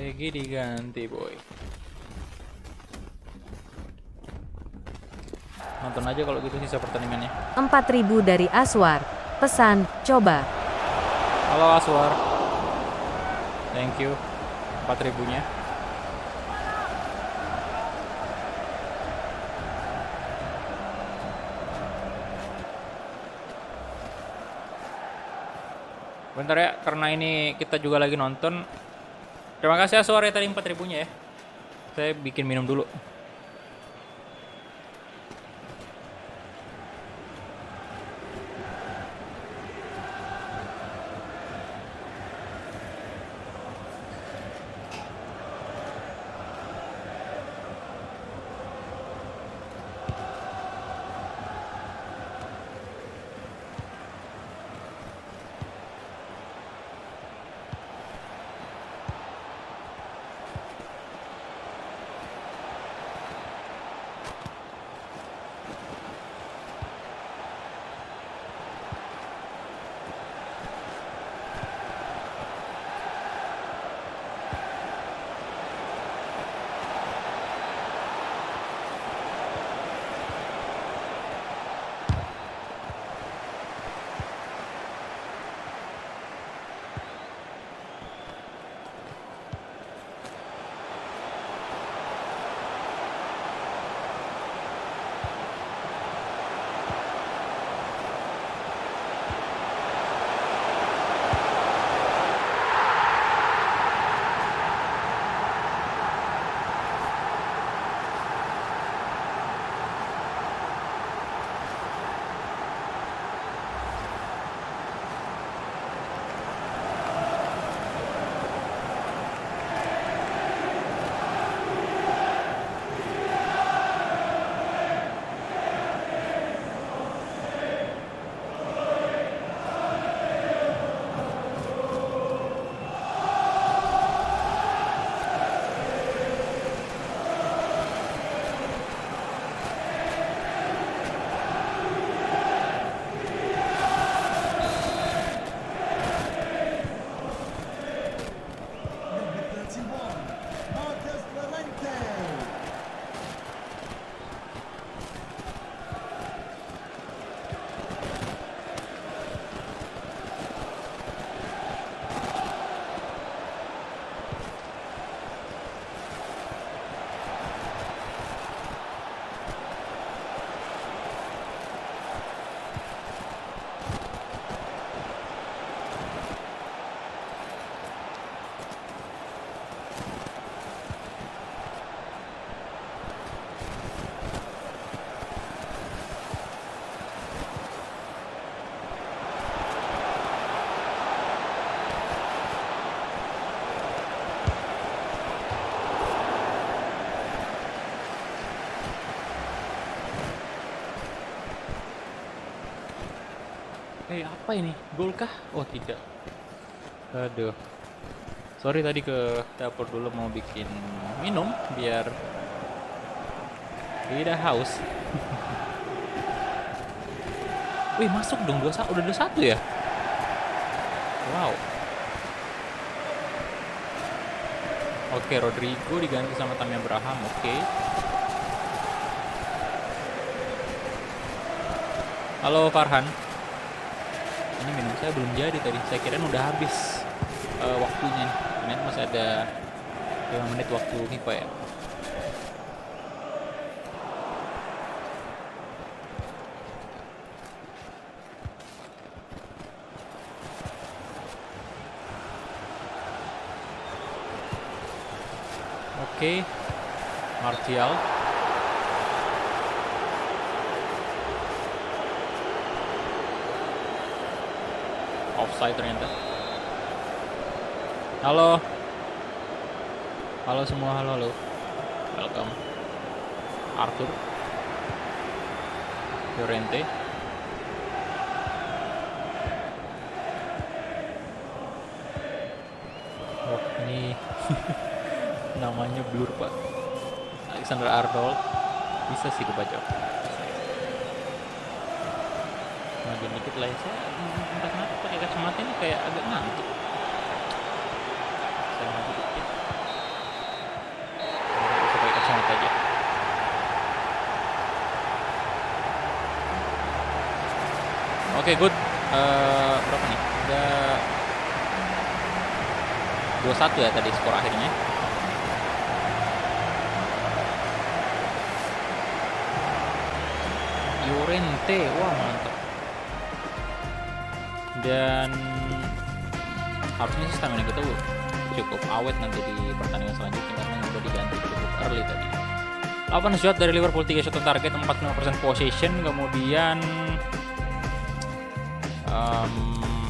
Egi diganti, boy. Nonton aja kalau gitu sisa pertandingannya. 4.000 dari Aswar. Pesan, coba. Halo Aswar. Thank you. 4.000-nya. Bentar ya, karena ini kita juga lagi nonton. Terima kasih Aswar ya tadi 4.000-nya ya. Saya bikin minum dulu. Apa ini? Gol kah? Oh, tidak. Aduh. Sorry tadi ke dapur dulu mau bikin minum biar tidak haus. Wih, masuk dong 21, udah 21 ya? Wow. Oke, Rodrigo diganti sama Tammy Abraham. Oke. Halo Farhan. Ini minum saya belum jadi tadi. Saya kirain udah habis waktunya nih. Ternyata masih ada 5 menit waktu FIFA ya. Oke. Martial. Offside ternyata. Halo. Halo semua, halo. Welcome. Arthur. Llorente. Oh, ini namanya blur, Pak. Alexander Arnold. Bisa sih kebaca. Maju dikit lah ya. Saya entah kenapa pakai kacamata ini kayak agak ngantuk. Saya maju dikit. Bisa pakai kacamata aja. Oke, good. Berapa nih? Udah 2-1 ya tadi skor akhirnya. Llorente, wah mantap. Dan harusnya sih stamina kita cukup awet nanti di pertandingan selanjutnya karena udah diganti cukup early tadi. 8 shot dari Liverpool, 3 shot on target, 45% possession, kemudian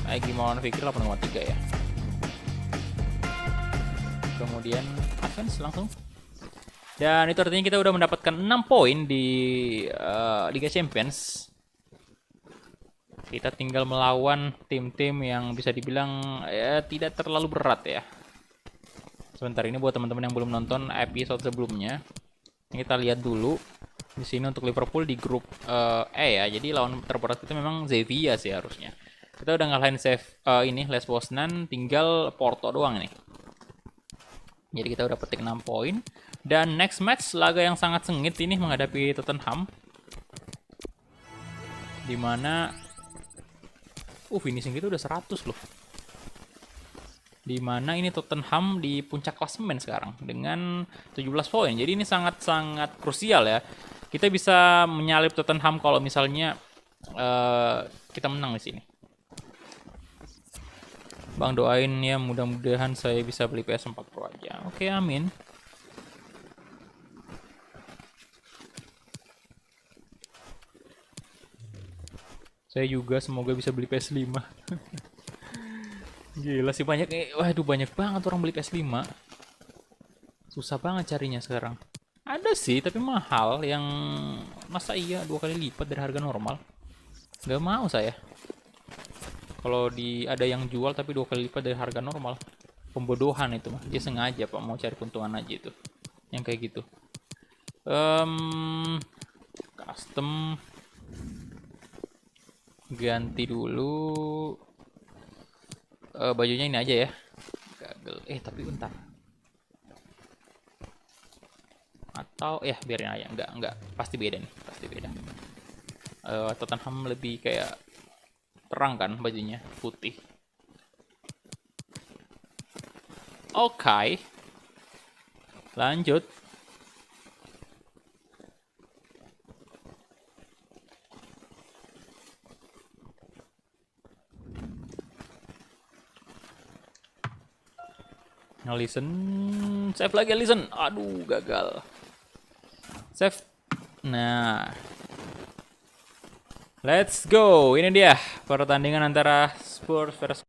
Egy Maulana Fikri 8,3 ya. Kemudian offense langsung. Dan itu artinya kita udah mendapatkan 6 poin di Liga Champions. Kita tinggal melawan tim-tim yang bisa dibilang ya tidak terlalu berat ya. Sebentar, ini buat teman-teman yang belum nonton episode sebelumnya. Kita lihat dulu di sini untuk Liverpool di grup E ya. Jadi lawan terberat itu memang Sevilla sih harusnya. Kita udah ngalahin ini Les Poznan, tinggal Porto doang nih. Jadi kita udah petik 6 poin. Dan next match laga yang sangat sengit ini menghadapi Tottenham. Dimana finishing kita udah 100 loh. Dimana ini Tottenham di puncak klasemen sekarang dengan 17 poin. Jadi ini sangat-sangat krusial ya. Kita bisa menyalip Tottenham kalau misalnya kita menang di sini. Bang doain ya, mudah-mudahan saya bisa beli PS4 Pro aja. Oke, amin. Saya juga semoga bisa beli PS5. Gila sih banyak, waduh banyak banget orang beli PS5. Susah banget carinya sekarang. Ada sih tapi mahal, yang masa iya 2 kali lipat dari harga normal. Gak mau saya. Kalau ada yang jual tapi 2 kali lipat dari harga normal, pembodohan itu mah. Dia sengaja Pak mau cari keuntungan aja itu. Yang kayak gitu. Custom ganti dulu bajunya ini aja ya. Gagal. Tapi bentar. Atau ya biarin aja. Enggak, pasti beda nih, pasti beda. Tottenham lebih kayak terang kan bajunya, putih. Oke. Lanjut. Listen, save lagi listen. Aduh, gagal. Save. Nah. Let's go. Ini dia pertandingan antara Spurs versus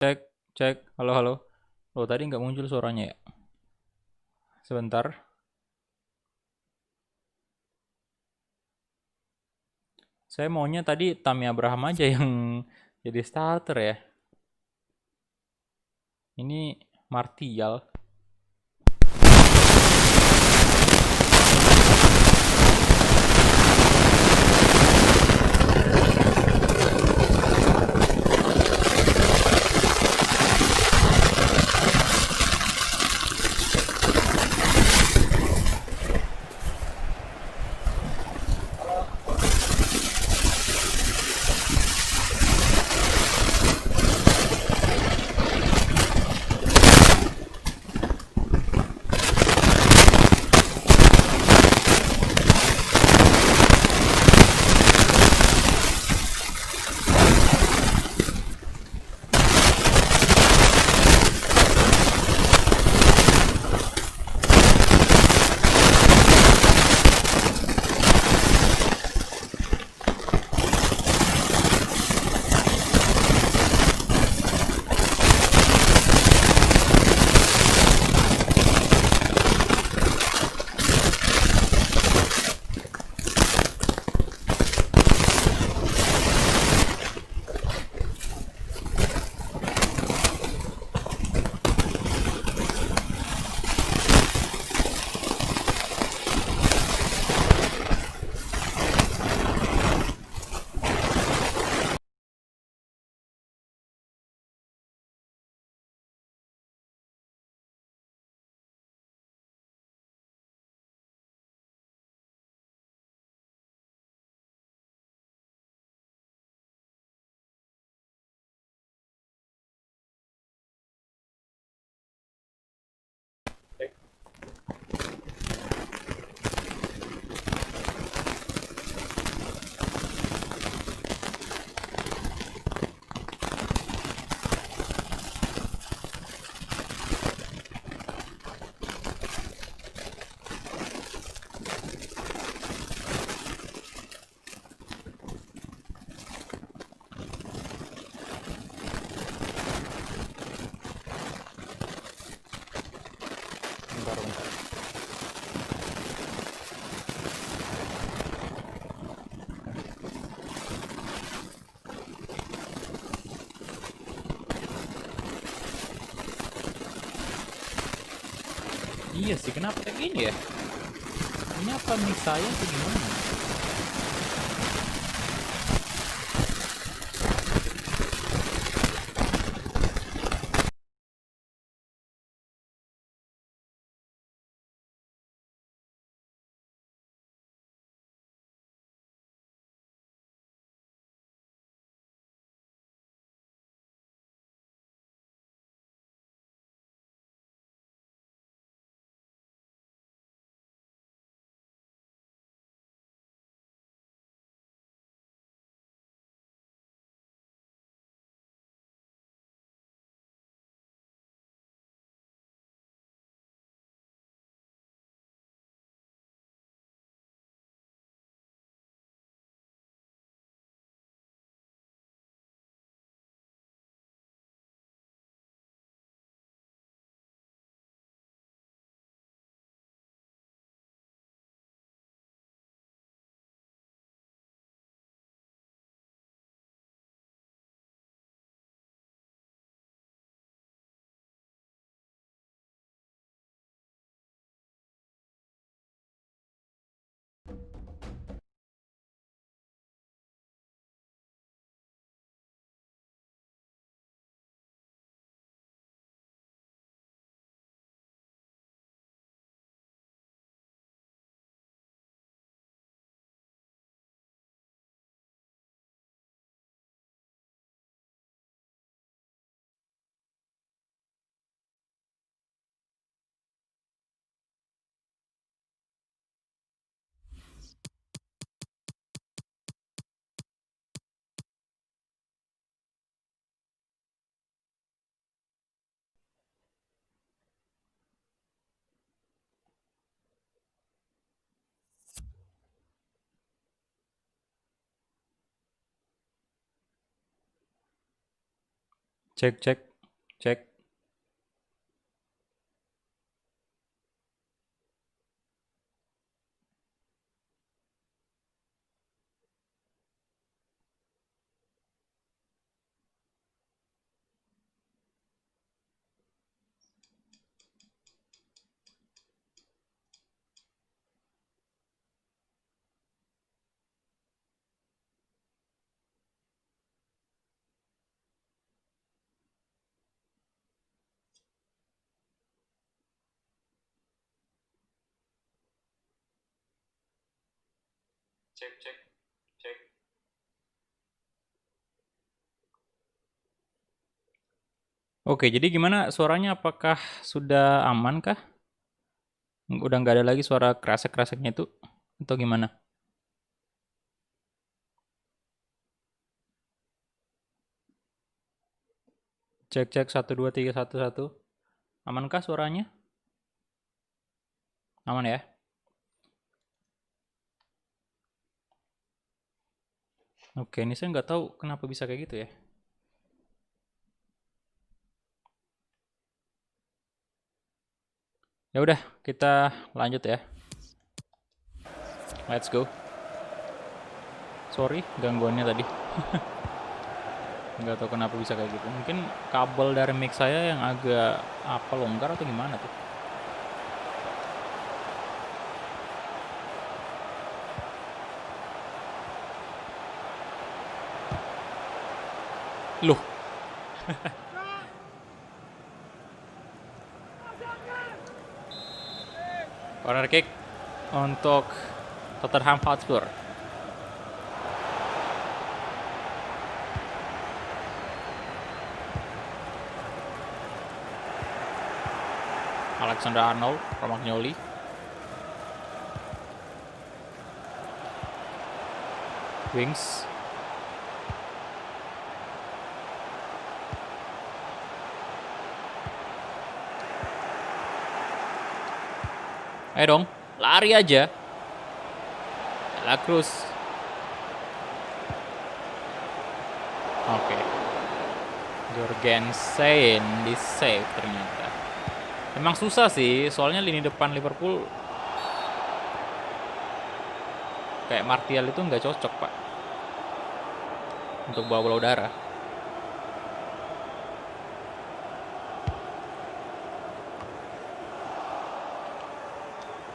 Cek, cek. Halo, halo. Loh, tadi nggak muncul suaranya ya? Sebentar. Saya maunya tadi Tammy Abraham aja yang jadi starter ya. Ini Martial. Bentar, bentar. Iya sih, kenapa kayak gini ya? Ini apa mic saya atau gimana? Cek, cek. Cek. Cek, cek, cek. Oke, jadi gimana suaranya? Apakah sudah aman kah? Udah nggak ada lagi suara kresek-kreseknya itu? Atau gimana? Cek, cek, 1 2 3 1 1. Amankah suaranya? Aman ya? Oke, ini saya nggak tahu kenapa bisa kayak gitu ya. Ya udah, kita lanjut ya. Let's go. Sorry gangguannya tadi. Nggak tahu kenapa bisa kayak gitu. Mungkin kabel dari mic saya yang agak apa longgar atau gimana tuh. Loh. Corner kick untuk Tottenham Hotspur. Alexander Arnold, Romagnoli. Wings. Ayo dong, lari aja. La Cruz. Oke. Jorgensen di save ternyata. Emang susah sih, soalnya lini depan Liverpool kayak Martial itu nggak cocok pak untuk bawa bola udara.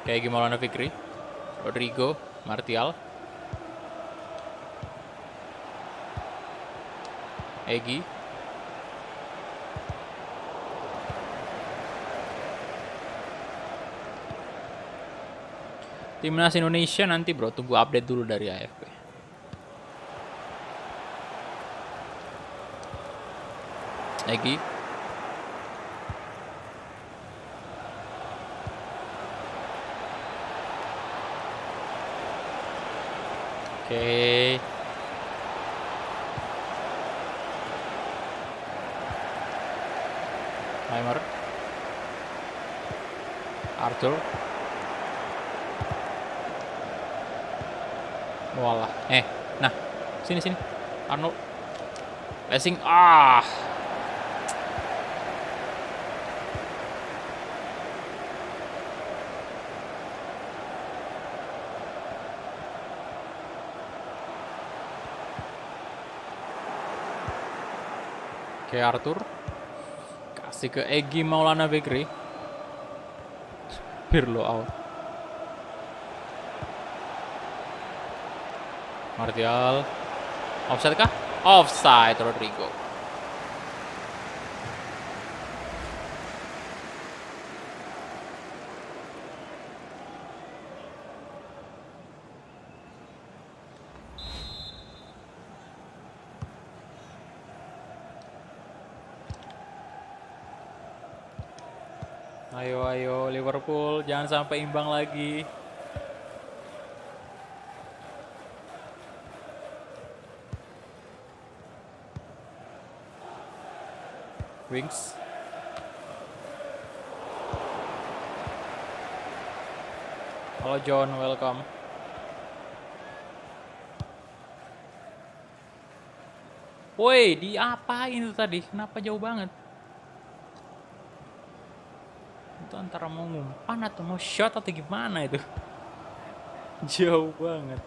Kayak Maulana Fikri, Rodrigo, Martial, Egi. Timnas Indonesia nanti bro, tunggu update dulu dari AFP. Egi. Oke. Timer. Arthur. Walah. Nah, sini sini. Arnold. Passing. Oke, Arthur. Kasih ke Egi Maulana Fikri. Pirlo out. Martial. Offside kah? Offside Rodrigo. Ayo ayo Liverpool jangan sampai imbang lagi. Wings. Halo John, welcome. Woi, diapain itu tadi? Kenapa jauh banget? Itu antara mau ngumpan atau mau shot atau gimana itu. Jauh banget.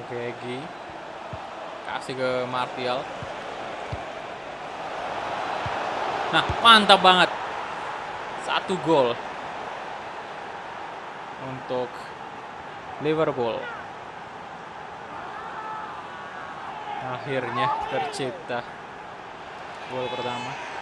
Oke, Egi kasih ke Martial. Nah, mantap banget. 1 gol untuk Liverpool. Akhirnya tercipta gol pertama.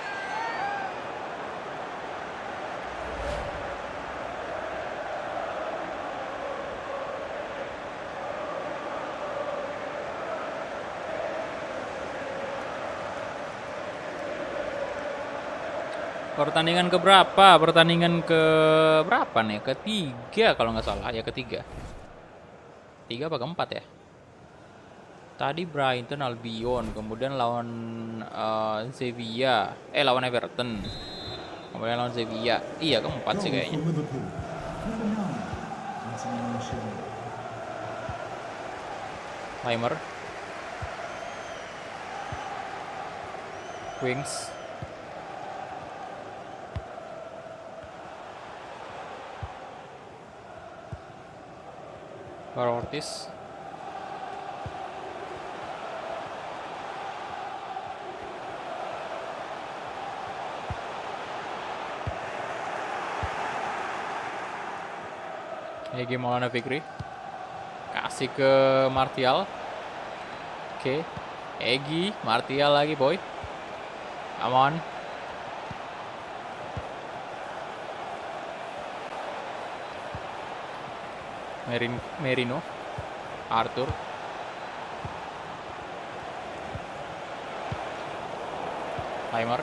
Pertandingan ke berapa? Pertandingan ke berapa nih? Ketiga kalau nggak salah. Ya ketiga. 3 apa keempat ya? Tadi Brighton Albion, kemudian lawan Sevilla, lawan Everton, kemudian lawan Sevilla. Iya keempat sih Goal kayaknya. for Liverpool. Number 9, Anthony Martial. Timer. Wings. Ortiz. Egi Maulana Fikri. Kasih ke Martial. Oke. Egi, Martial lagi boy. Come on. Merino. Arthur. Timer.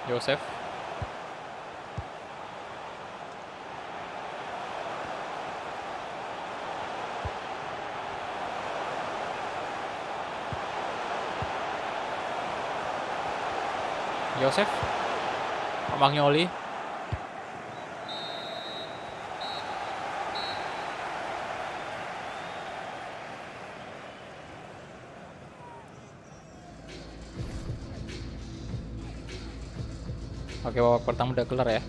Joseph. Joseph. Magnoli. Oke, babak pertama udah kelar ya.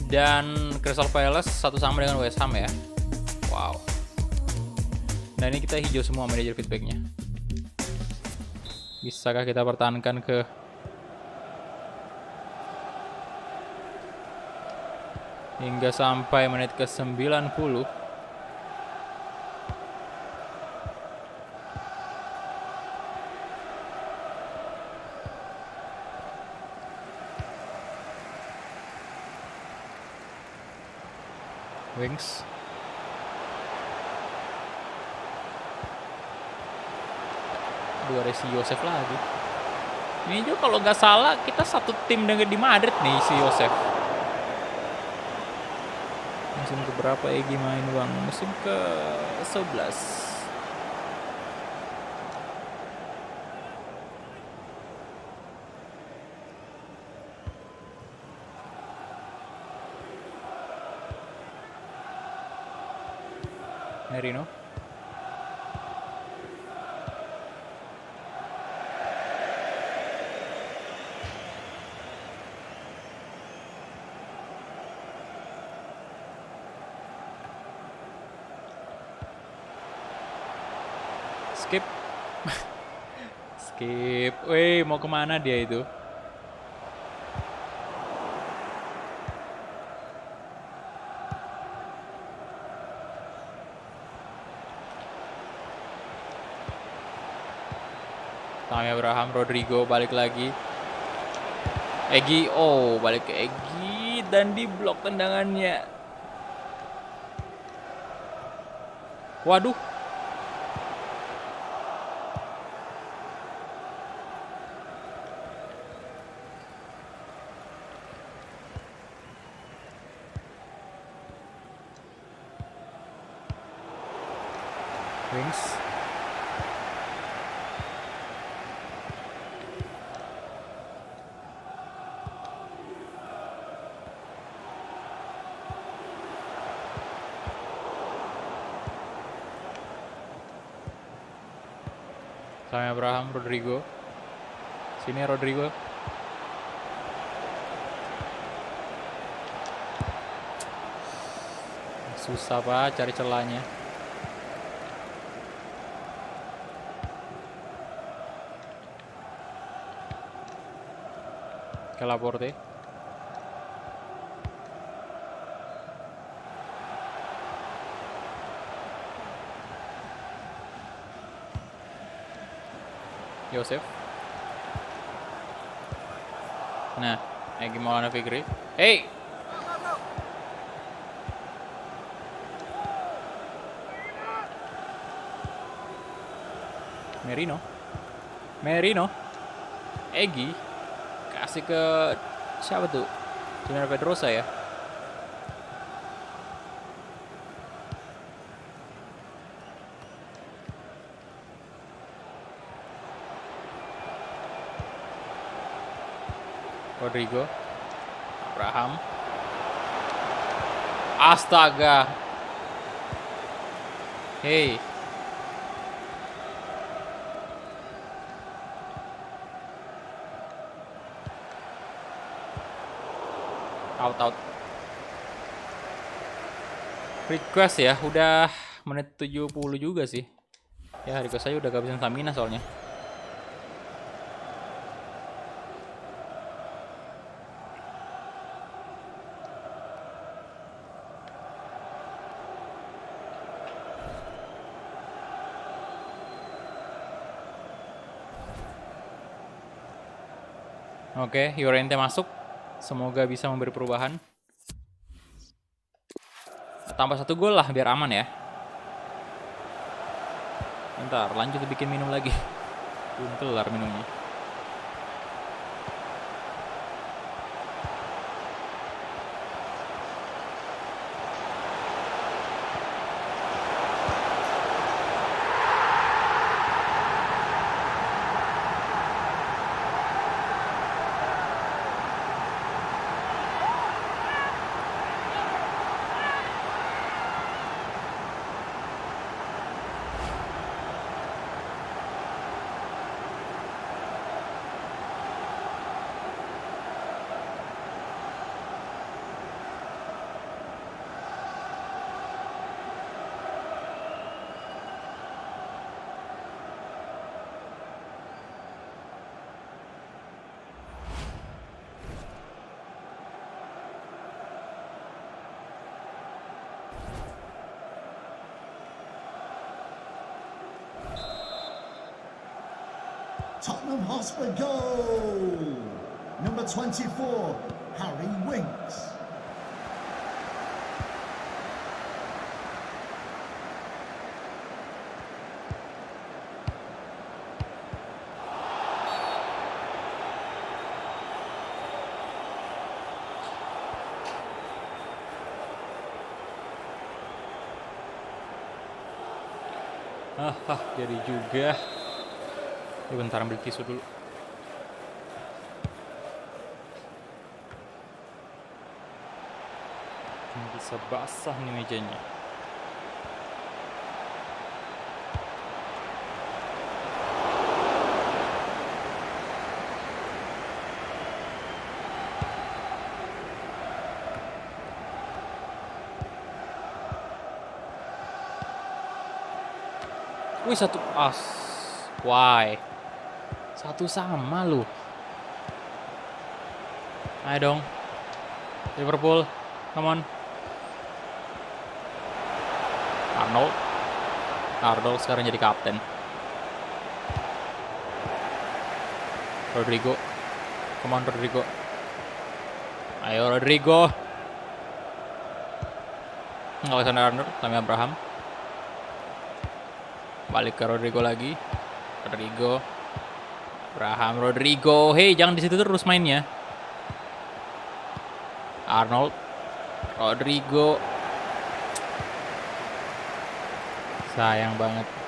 Dan Crystal Palace 1-1 dengan West Ham ya. Wow. Nah ini kita hijau semua manajer feedbacknya. Bisakah kita pertahankan ke hingga sampai menit ke 90? Wings. Dua resi Yosef lagi. Ini juga kalau nggak salah kita satu tim dengan di Madrid nih si Yosef. Musim ke berapa Egi main bang? Musim ke 11. Merino. Skip. Skip. Weh, mau kemana dia itu? Tammy Abraham, Rodrigo balik lagi. Egi, oh balik ke Egi Mesut dan diblok tendangannya. Waduh. Wings. Sami Abraham, Rodrigo. Sini Rodrigo. Susah Pak cari celahnya. Ke Laporte. Yosef. Nah, Egy Maulana Fikri. Hey! Merino. Egy. Kasih ke siapa tuh? Junior Pedrosa ya? Rodrigo. Abraham. Astaga. Hey. Out. Request ya, udah menit 70 juga sih. Ya, request saya udah kehabisan stamina soalnya. Oke, Llorente masuk. Semoga bisa memberi perubahan. Tambah 1 gol lah biar aman ya. Bentar, lanjut bikin minum lagi. Belum kelar minumnya. Tottenham Hotspur goal! Number 24, Harry Winks. Jadi juga. Ini bentar ambil tisu dulu. Ini bisa basah nih mejanya. Wih, 1 as. Why? 1 sama lu. Ayo dong. Liverpool, come on. Arnold sekarang jadi kapten. Rodrigo. Come on Rodrigo. Ayo Rodrigo. Alexander-Arnold, Tammy Abraham. Balik ke Rodrigo lagi. Rodrigo. Abraham, Rodrigo. Hei, jangan di situ terus mainnya. Arnold. Rodrigo. Sayang banget.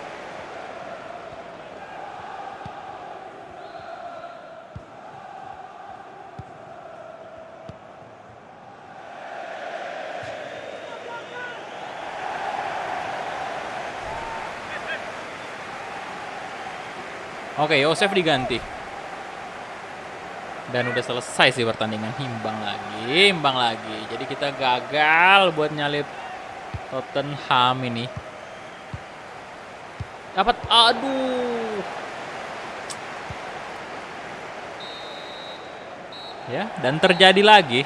Oke, Yosef diganti. Dan udah selesai sih pertandingan. Imbang lagi. Jadi kita gagal buat nyalip Tottenham ini. Dapat, aduh. Ya, dan terjadi lagi.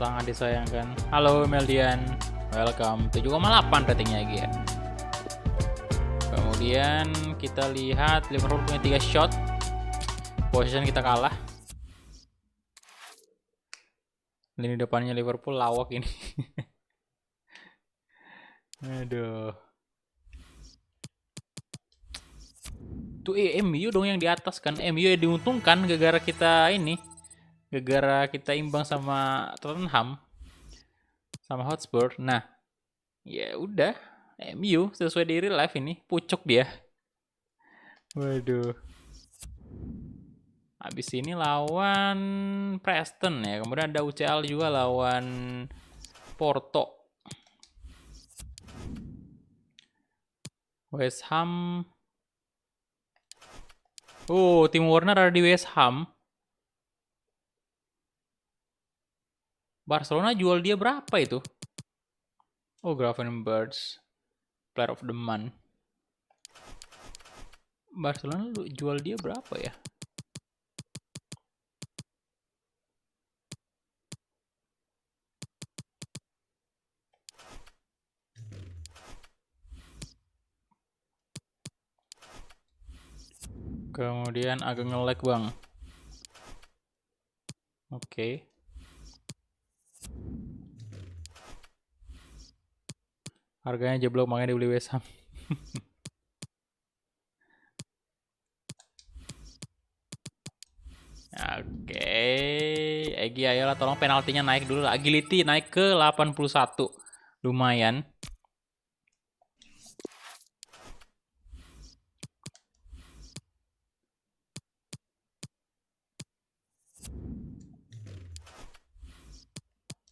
Sangat disayangkan. Halo Meldian, welcome. 7,8 ratingnya lagi ya. Kemudian kita lihat Liverpool punya 3 shot. Possession kita kalah. Lini depannya Liverpool lawak ini. Aduh. Tuh MU dong yang di atas kan. MU yang diuntungkan gara-gara kita ini. Gara-gara kita imbang sama Tottenham sama Hotspur. Nah, ya udah, MU sesuai di real life ini pucuk dia. Waduh. Habis ini lawan Preston ya. Kemudian ada UCL juga lawan Porto. West Ham. Oh, Tim Werner ada di West Ham. Barcelona jual dia berapa itu? Oh, Gravenberch, Player of the Month. Barcelona jual dia berapa ya? Kemudian agak nge-lag bang. Oke. Harganya jeblok makanya dibeli West Ham. Oke. Egy ayolah tolong penaltinya naik dulu. Agility naik ke 81. Lumayan.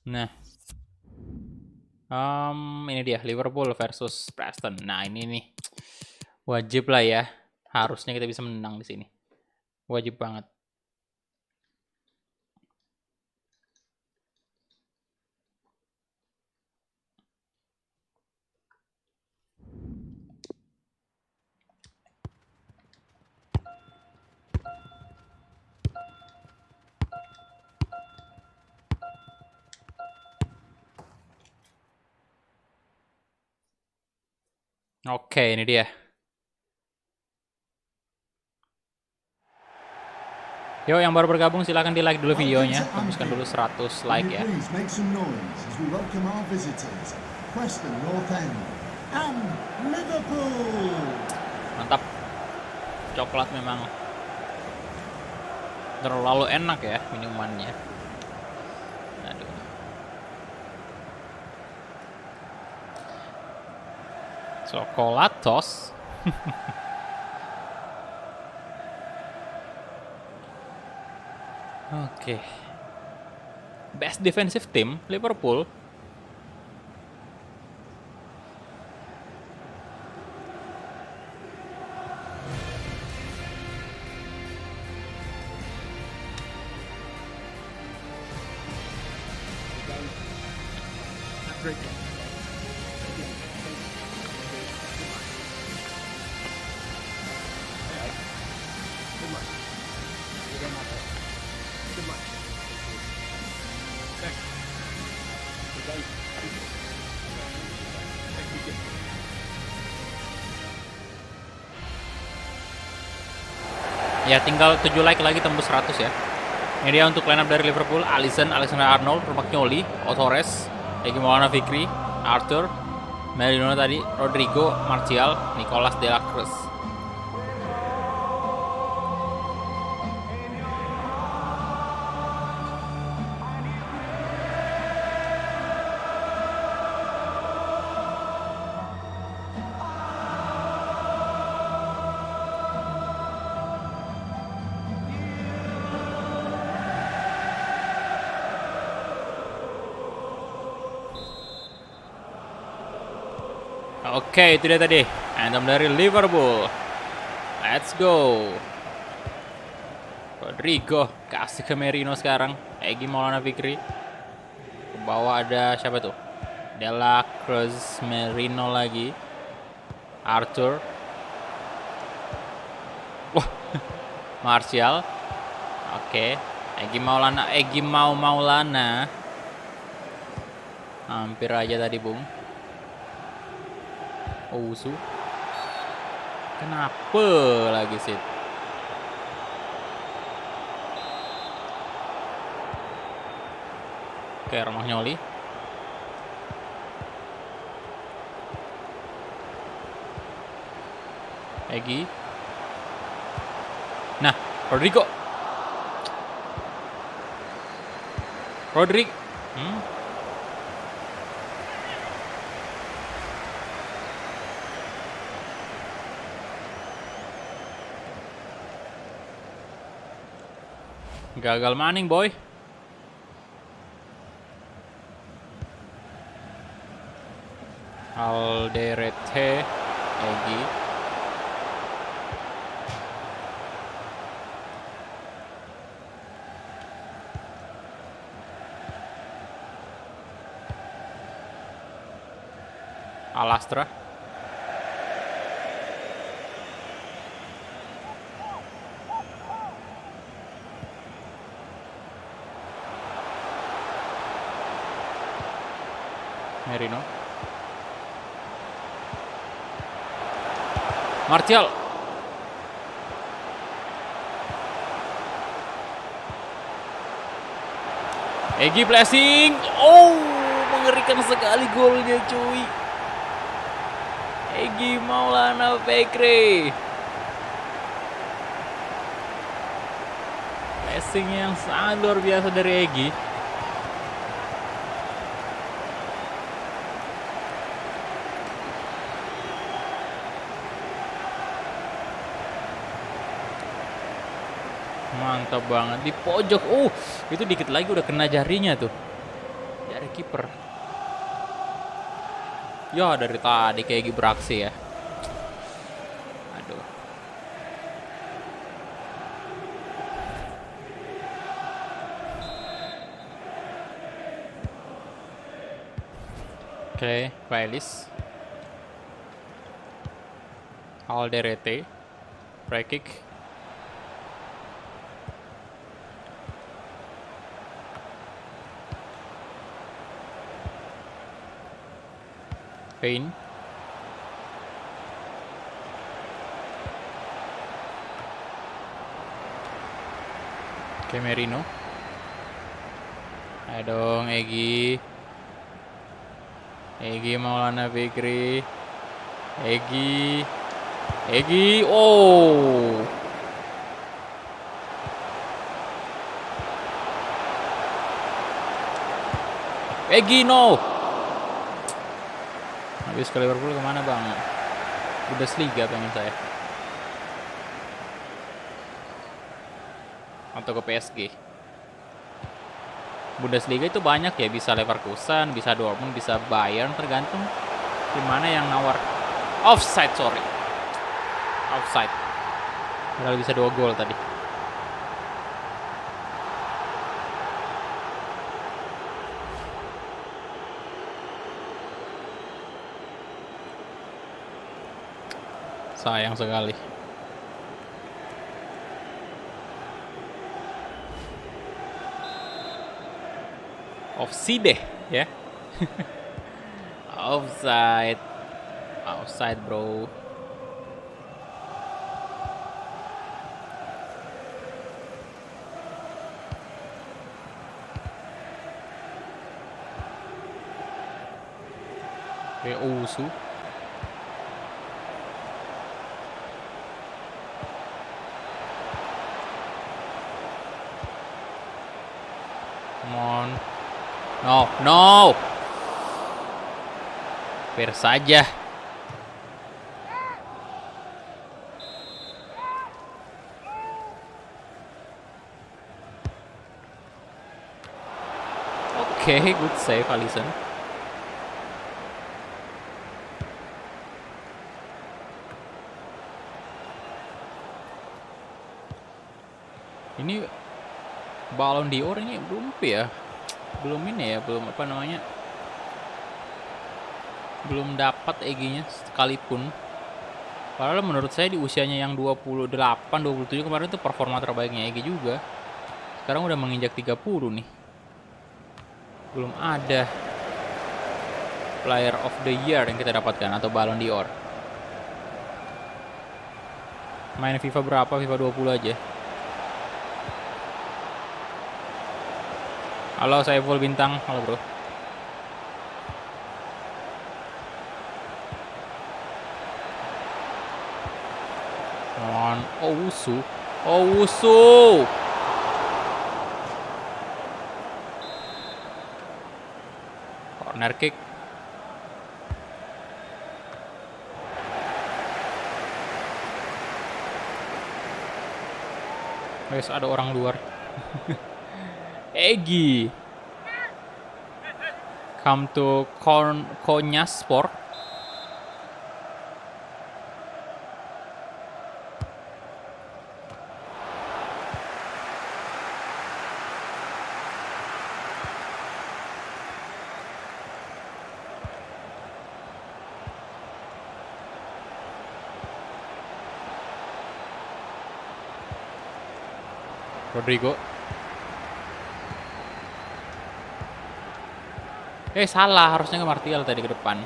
Nah. Ini dia Liverpool versus Preston. Nah, ini nih. Wajib lah ya. Harusnya kita bisa menang di sini. Wajib banget. Oke, ini dia. Yo, yang baru bergabung silahkan di like dulu videonya. Tembuskan dulu 100 like ya. Please make some noise as we welcome our visitors, Preston North End and Liverpool. Mantap. Coklat memang terlalu enak ya minumannya. Aduh. Coklatos. Oke. Best defensive team Liverpool. Ya tinggal 7 like lagi tembus 100 ya. Ini dia untuk line up dari Liverpool: Alisson, Alexander-Arnold, Romagnoli, Torres, Egy Maulana Fikri, Arthur, Merino tadi, Rodrigo, Martial, Nicolas De La Cruz. Oke, itu dia tadi anthem dari Liverpool. Let's go. Rodrigo kasih ke Merino sekarang. Egy Maulana Fikri. Ke bawah ada siapa tuh? De La Cruz, Merino lagi. Arthur. Wah. Martial. Oke. Egy Maulana. Hampir aja tadi, Bung. Ousu. Kenapa lagi sih? Oke, Romagnoli. Egy. Nah, Rodrigo. Rodrigo. Gagal maning, boy. Alderete, Egy. Alastra. Merino. Martial. Egy blessing. Oh, mengerikan sekali golnya, cuy. Egy Maulana Fikri. Blessing yang sangat luar biasa dari Egy. Mantap banget di pojok. Itu dikit lagi udah kena jarinya tuh. Jari kiper. Ya dari tadi kayak beraksi ya. Aduh. Oke, Bailis. Alderete. Free kick. Payne. Oke, Merino. Ayo dong, Egy. Egy Maulana Fikri. Egy. Egy. Oh. Egy, no. Habis ke Liverpool kemana, Bang? Bundesliga pengen saya. Atau ke PSG. Bundesliga itu banyak ya, bisa Leverkusen, bisa Dortmund, bisa Bayern, tergantung gimana yang nawar. Offside, sorry. Offside. Padahal bisa 2 gol tadi. Sayang sekali. Offside ya. Offside. Offside, bro. Usu. Come on. No, no. Fair saja. Oke, good save Alisson. Ini Ballon d'Or ini belum ya? Belum ini ya, belum apa namanya? Belum dapat EG-nya sekalipun. Padahal menurut saya di usianya yang 28, 27 kemarin itu performa terbaiknya EG juga. Sekarang udah menginjak 30 nih. Belum ada Player of the Year yang kita dapatkan atau Ballon d'Or. Main FIFA berapa? FIFA 20 aja. Halo, saya full bintang. Halo, bro. On Owusu. Owusu. Corner kick. Guys, ada orang luar. Egi. Come to Konyaspor. Rodrigo. Salah, harusnya ke Martial tadi ke depan.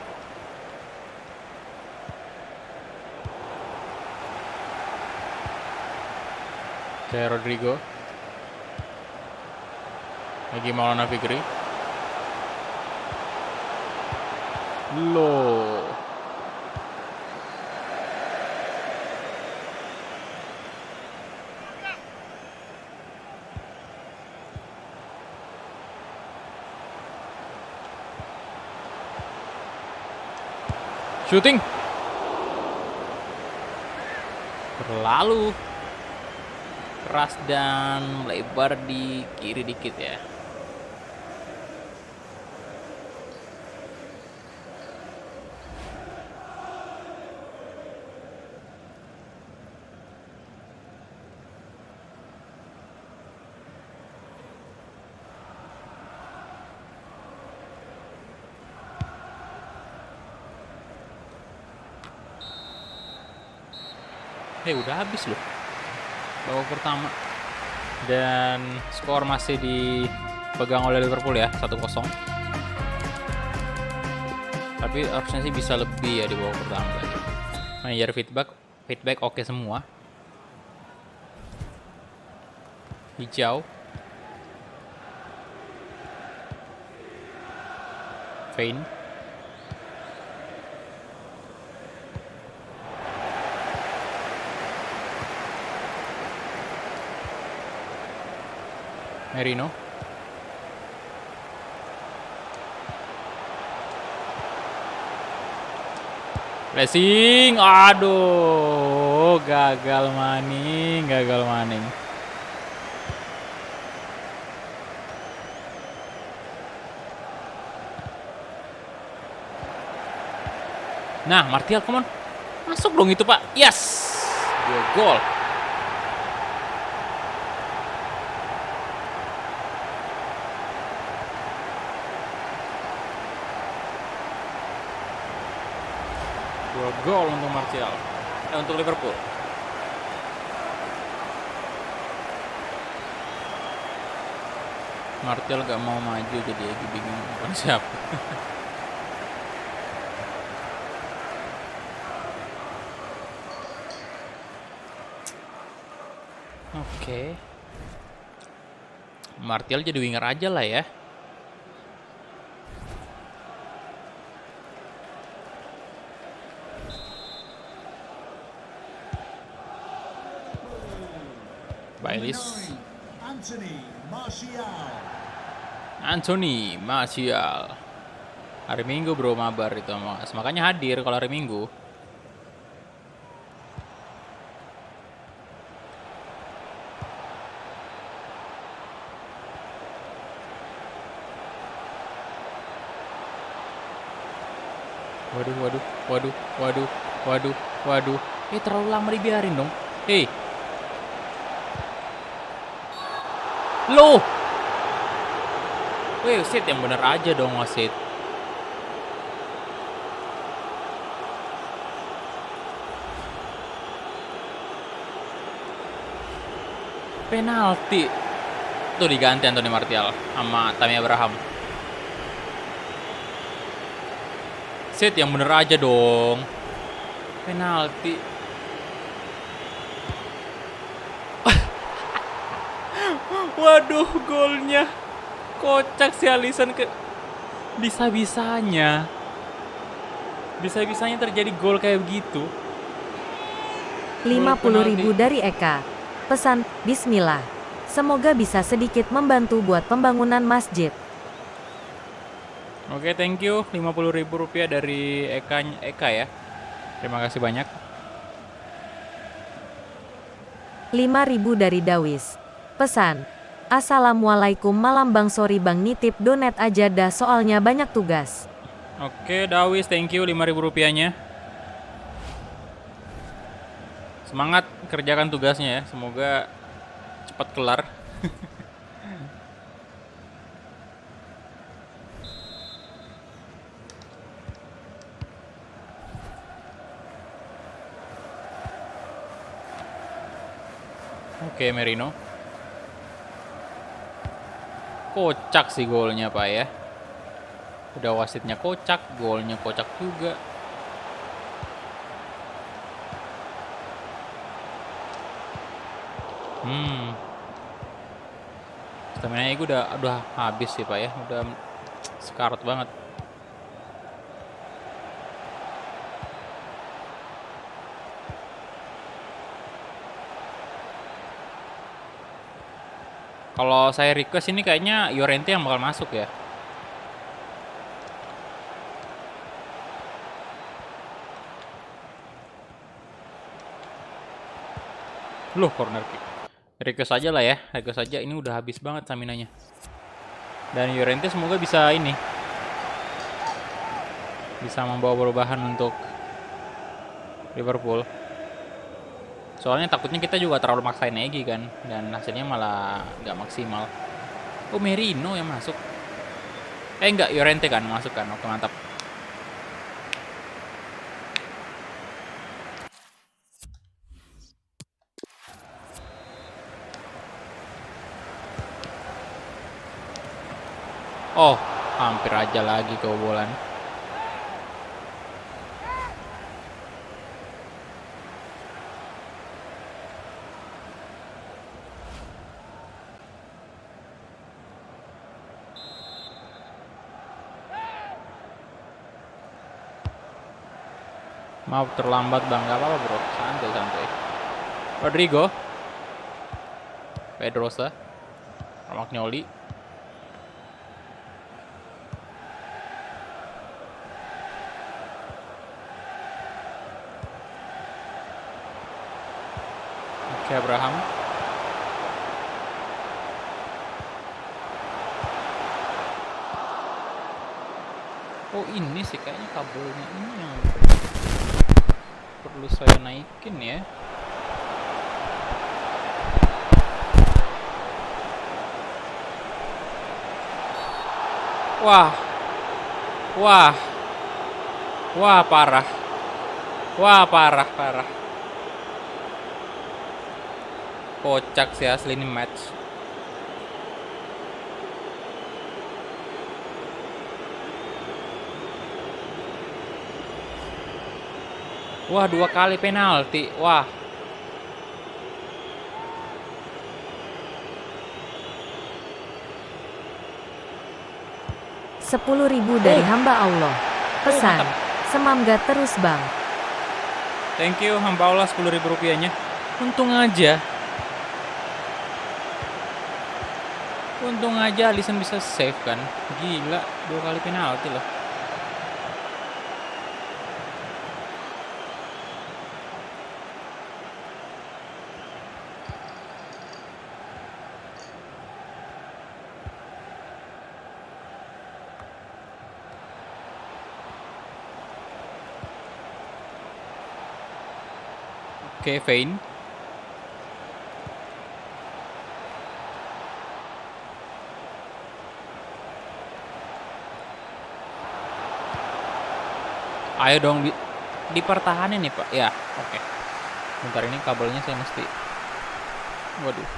Oke, Rodrigo. Lagi Maulana Fikri. Loh. Shooting. Terlalu keras dan lebar di kiri dikit ya. Udah habis loh babak pertama dan skor masih dipegang oleh Liverpool ya 1-0. Tapi harusnya sih bisa lebih ya di babak pertama tadi. Manajer feedback oke semua. Hijau. Fein. Merino. Blessing. Aduh, gagal maning. Nah, Martial, come on. Masuk dong itu, Pak. Yes. 2 gol. Gol untuk Martial, untuk Liverpool. Martial gak mau maju jadi bingung bukan siapa. Oke. Martial jadi winger aja lah ya. Bailis. 9, Anthony Martial. Anthony Martial. Hari Minggu bro mabar itu, makanya hadir kalau hari Minggu. Waduh. Terlalu lama dibiarin dong. Loh. Wasit yang bener aja dong wasit. Penalti. Tuh diganti Anthony Martial sama Tammy Abraham. Set yang bener aja dong. Penalti. Waduh, golnya. Kocak si Alisson bisa-bisanya terjadi gol kayak begitu. 50.000 dari Eka. Pesan, Bismillah. Semoga bisa sedikit membantu buat pembangunan masjid. Oke, thank you. 50.000 rupiah dari Eka ya. Terima kasih banyak. 5.000 dari Dawis. Pesan, Assalamualaikum malam bang, sorry bang, nitip donet aja dah soalnya banyak tugas. Oke, Dawis, thank you 5.000 rupiahnya. Semangat kerjakan tugasnya ya, semoga cepat kelar. Oke, Merino. Kocak sih golnya Pak ya. Udah wasitnya kocak, golnya kocak juga. Stamina gue udah habis sih Pak ya. Udah sekarat banget. Kalau saya request ini kayaknya Llorente yang bakal masuk ya. Loh, corner kick. Request aja lah ya, request aja. Ini udah habis banget staminanya. Dan Llorente semoga bisa ini. Bisa membawa perubahan untuk Liverpool. Soalnya takutnya kita juga terlalu maksain Egy kan, dan hasilnya malah nggak maksimal. Oh, Merino yang masuk. Enggak, Llorente kan masuk kan. Oke, mantap. Oh, hampir aja lagi kebobolan. Maaf terlambat bang, gak apa-apa bro, santai. Rodrigo, Pedrosa, Romagnoli, oke, Abraham, oh ini sih kayaknya kabelnya ini yang perlu saya naikin ya. Wah, parah. Kocak sih asli ini match. Wah, 2 kali penalti. Wah. Rp10.000 dari hamba Allah. Pesan, mantap. semangat terus bang. Thank you hamba Allah 10.000 rupiahnya. Untung aja. Untung aja Alisson bisa save kan. Gila, 2 kali penalti loh. Oke, Vayne. Ayo dong dipertahanin nih, Pak. Ya, oke. Bentar, ini kabelnya saya mesti. Waduh.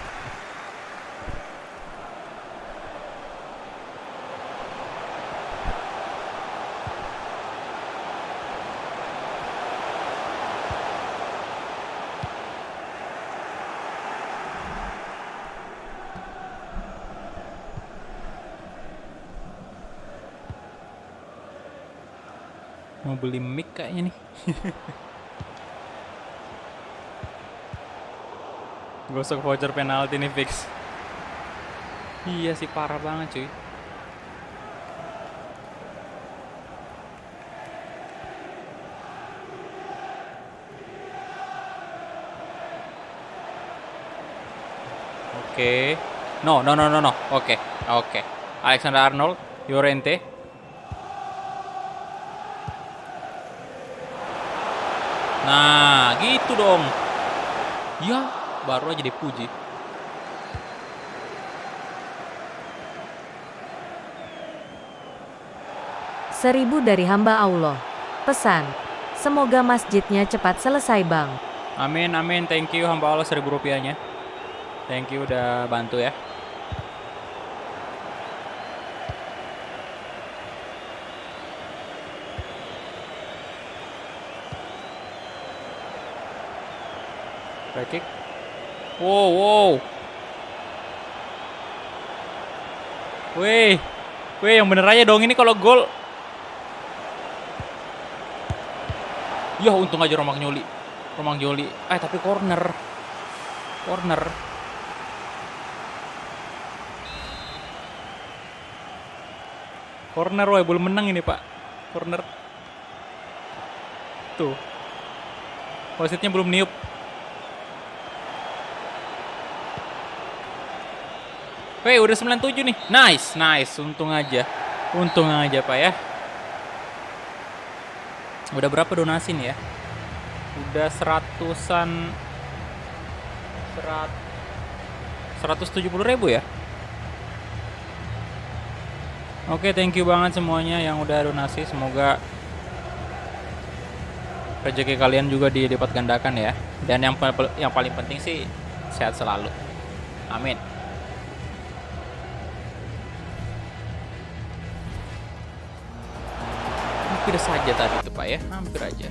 Mau beli mic kayaknya nih. Gosok voucher penalti nih fix. Iya sih, parah banget cuy. Oke. No. Oke. Alexander Arnold, Llorente. Nah, gitu dong. Ya, baru aja dipuji. Seribu dari hamba Allah. Pesan. Semoga masjidnya cepat selesai, Bang. Amin. Thank you hamba Allah, 1.000 rupiahnya. Thank you udah bantu ya. Free kick. Wow. Wih, yang bener aja dong ini kalau gol. Ya, untung aja Romang Joli. Tapi corner. Corner, woy, belum menang ini, Pak. Corner. Tuh. Wasitnya belum niup. Weh, udah 97 nih. Nice. Untung aja, Pak ya. Udah berapa donasi nih ya? Udah 170.000 ya. Oke, thank you banget semuanya yang udah donasi. Semoga rezeki kalian juga dilipat gandakan ya. Dan yang paling penting sih sehat selalu. Amin. Hampir saja tadi itu, Pak ya. Hampir aja.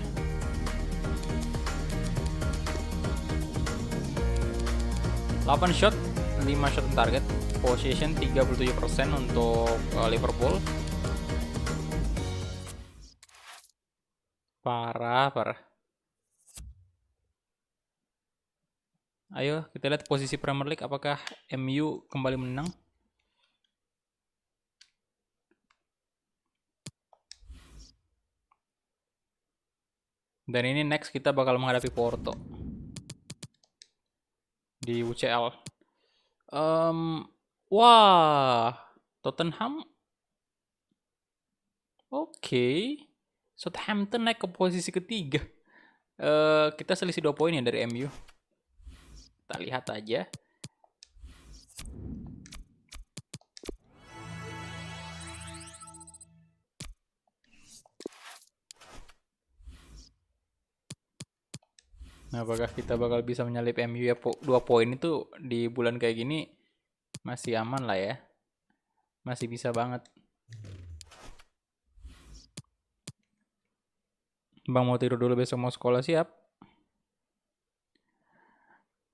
Delapan shot, 5 shot on target. Possession 37% untuk Liverpool. Parah. Ayo kita lihat posisi Premier League, apakah MU kembali menang? Dan ini next kita bakal menghadapi Porto di UCL. Wah, Tottenham. Oke. Southampton naik ke posisi ketiga. Kita selisih 2 poin ya dari MU. Kita lihat aja. Nah, apakah kita bakal bisa menyalip MU ya? 2 poin itu di bulan kayak gini masih aman lah ya. Masih bisa banget. Bang mau tidur dulu, besok mau sekolah, siap.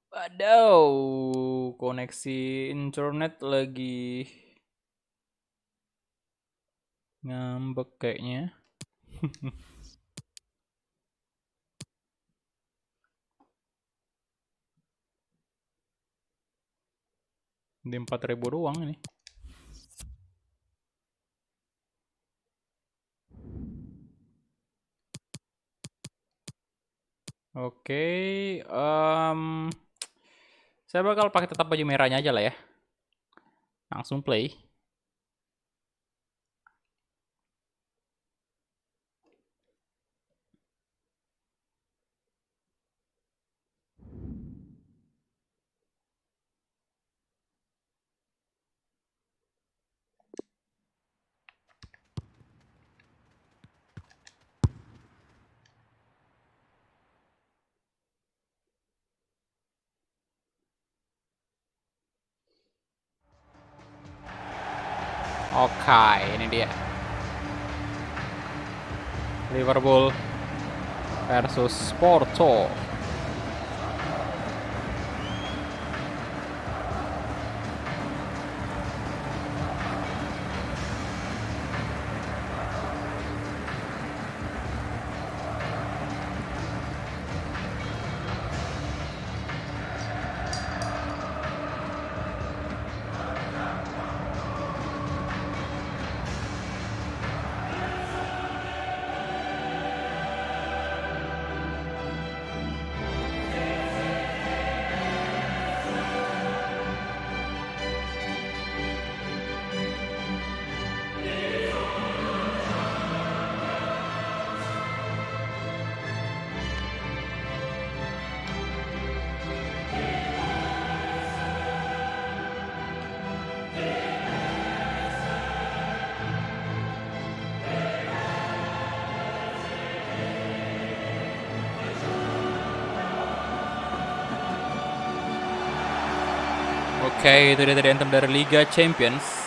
Waduh, koneksi internet lagi ngambek kayaknya. Di 4.000 doang ini. Oke, saya bakal pakai tetap baju merahnya aja lah ya. Langsung play. Oke, ini dia. Liverpool versus Porto. Oke, itu dia tadi anthem dari Liga Champions.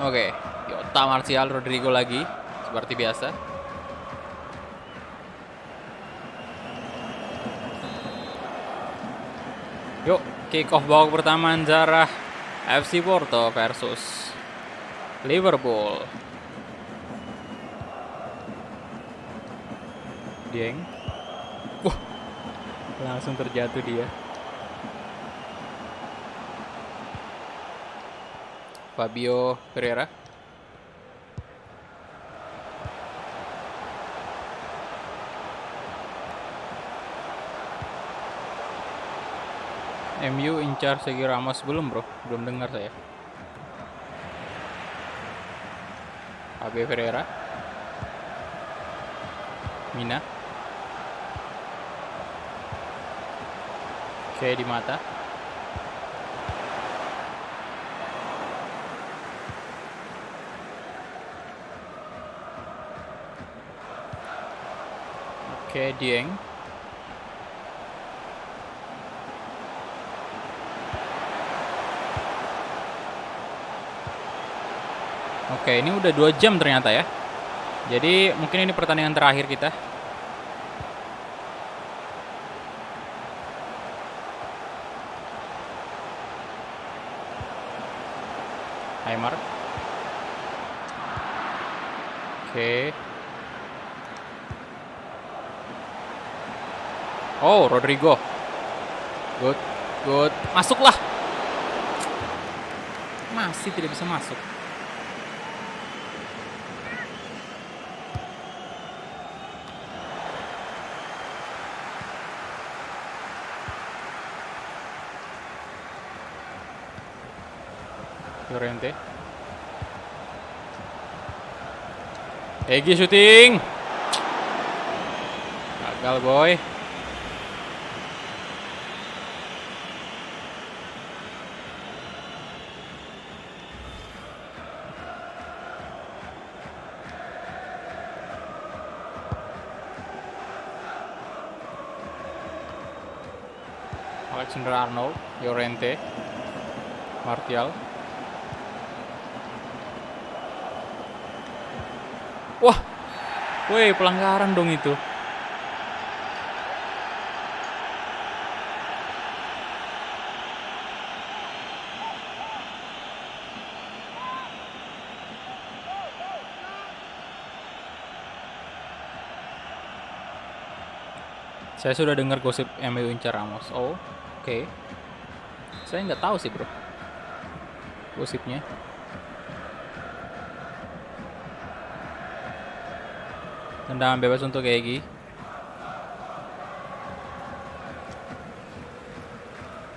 Oke, Yota Martial, Rodrigo lagi seperti biasa. Yuk, kick off babak pertama antara FC Porto versus Liverpool. Dieng. Wah, langsung terjatuh dia. Fabio Pereira. MU incar Sergio Ramos belum bro? Belum dengar saya. Fabio Pereira. Mina. Oke, di mata. Oke, Dieng. Oke, ini udah 2 jam ternyata ya. Jadi mungkin ini pertandingan terakhir kita. Aymar. Oke. Oh, Rodrigo. Good, good. Masuklah. Masih tidak bisa masuk. Llorente. Egi shooting. Gagal boy. Alexander Arnold, Llorente, Martial. Wah, woi pelanggaran dong itu. Saya sudah dengar gosip MU incar Ramos. Oh, oke. Saya nggak tahu sih bro, gosipnya. Tendangan bebas untuk Egi.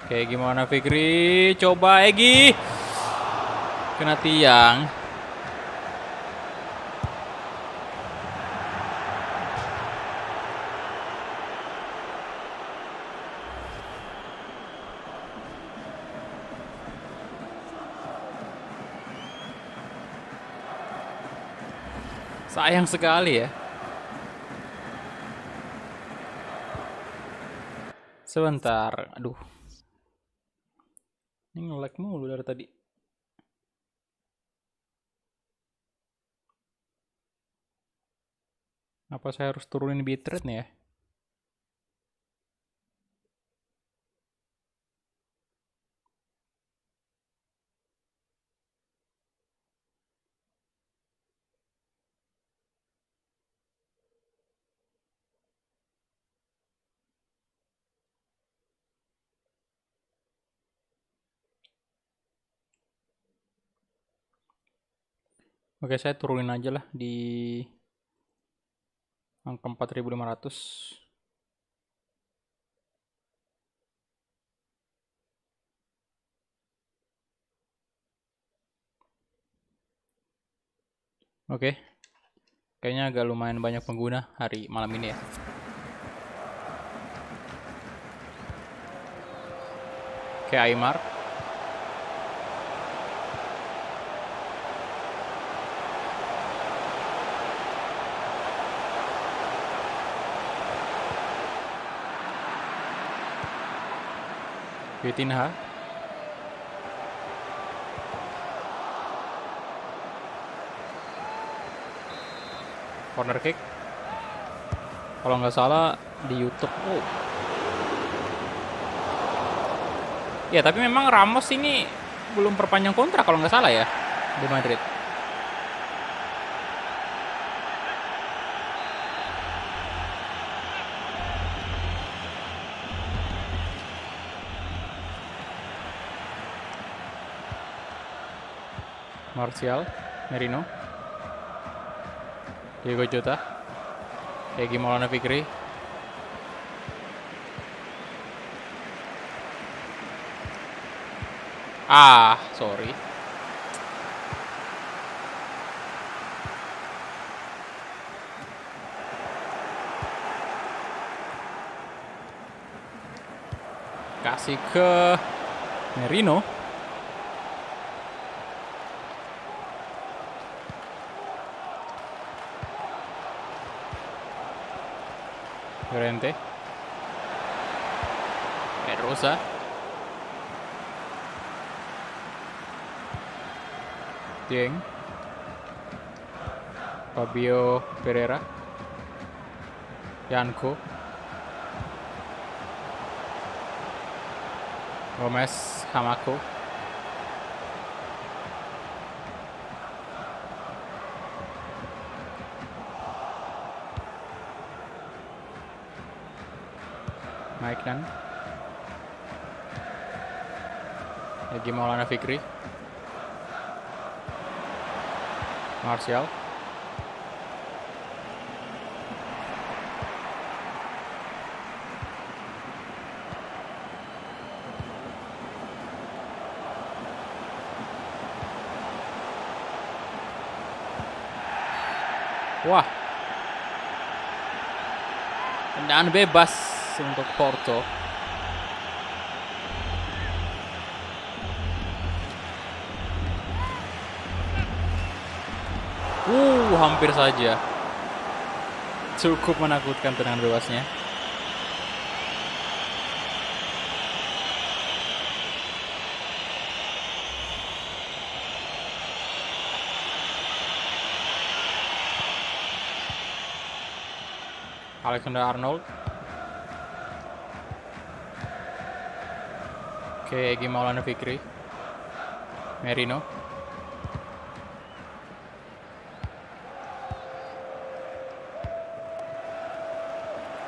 Oke, gimana Fikri? Coba Egi. Kena tiang. Sayang sekali ya. Sebentar, aduh. Ini nge-lag mulu dari tadi. Apa saya harus turunin bitrate nih ya? Oke, saya turunin aja lah di angka 4500. Oke. Kayaknya agak lumayan banyak pengguna hari malam ini ya. Oke, Aymar. Vitinha. Corner kick. Kalau nggak salah di YouTube. Oh. Ya, tapi memang Ramos ini belum perpanjang kontrak kalau nggak salah ya di Madrid. Martial, Merino, Diego Jota, Egi Maulana Fikri. Sorry. Kasih ke Merino. Llorente, Rosa, Dieng, Fabio Pereira, Yanko, Gomez, Hamako, Maiknan, Egi Maulana Fikri, Martial, wah, tendangan bebas untuk Porto. Hampir saja. Cukup menakutkan tendangan bebasnya. Alexander Arnold. Oke, Egy Maulana Fikri. Merino.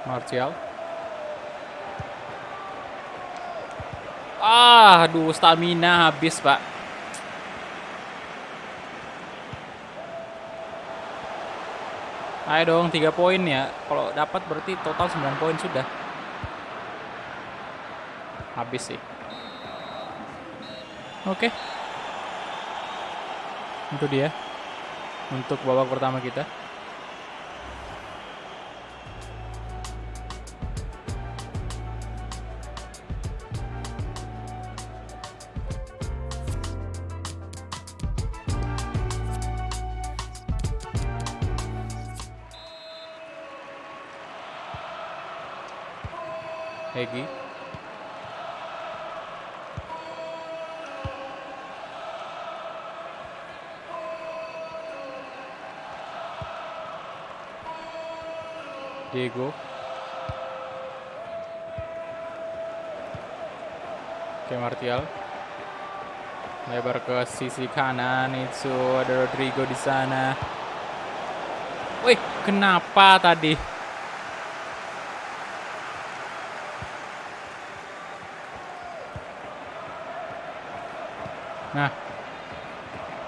Martial. Aduh, stamina habis, Pak. Ayo dong, 3 poin ya. Kalau dapat berarti total 9 poin sudah. Habis sih. Oke. Itu dia. Untuk babak pertama kita. Egy. Diego. Oke, Martial. Lebar ke sisi kanan, itu ada Rodrigo di sana. Wih, kenapa tadi? Nah,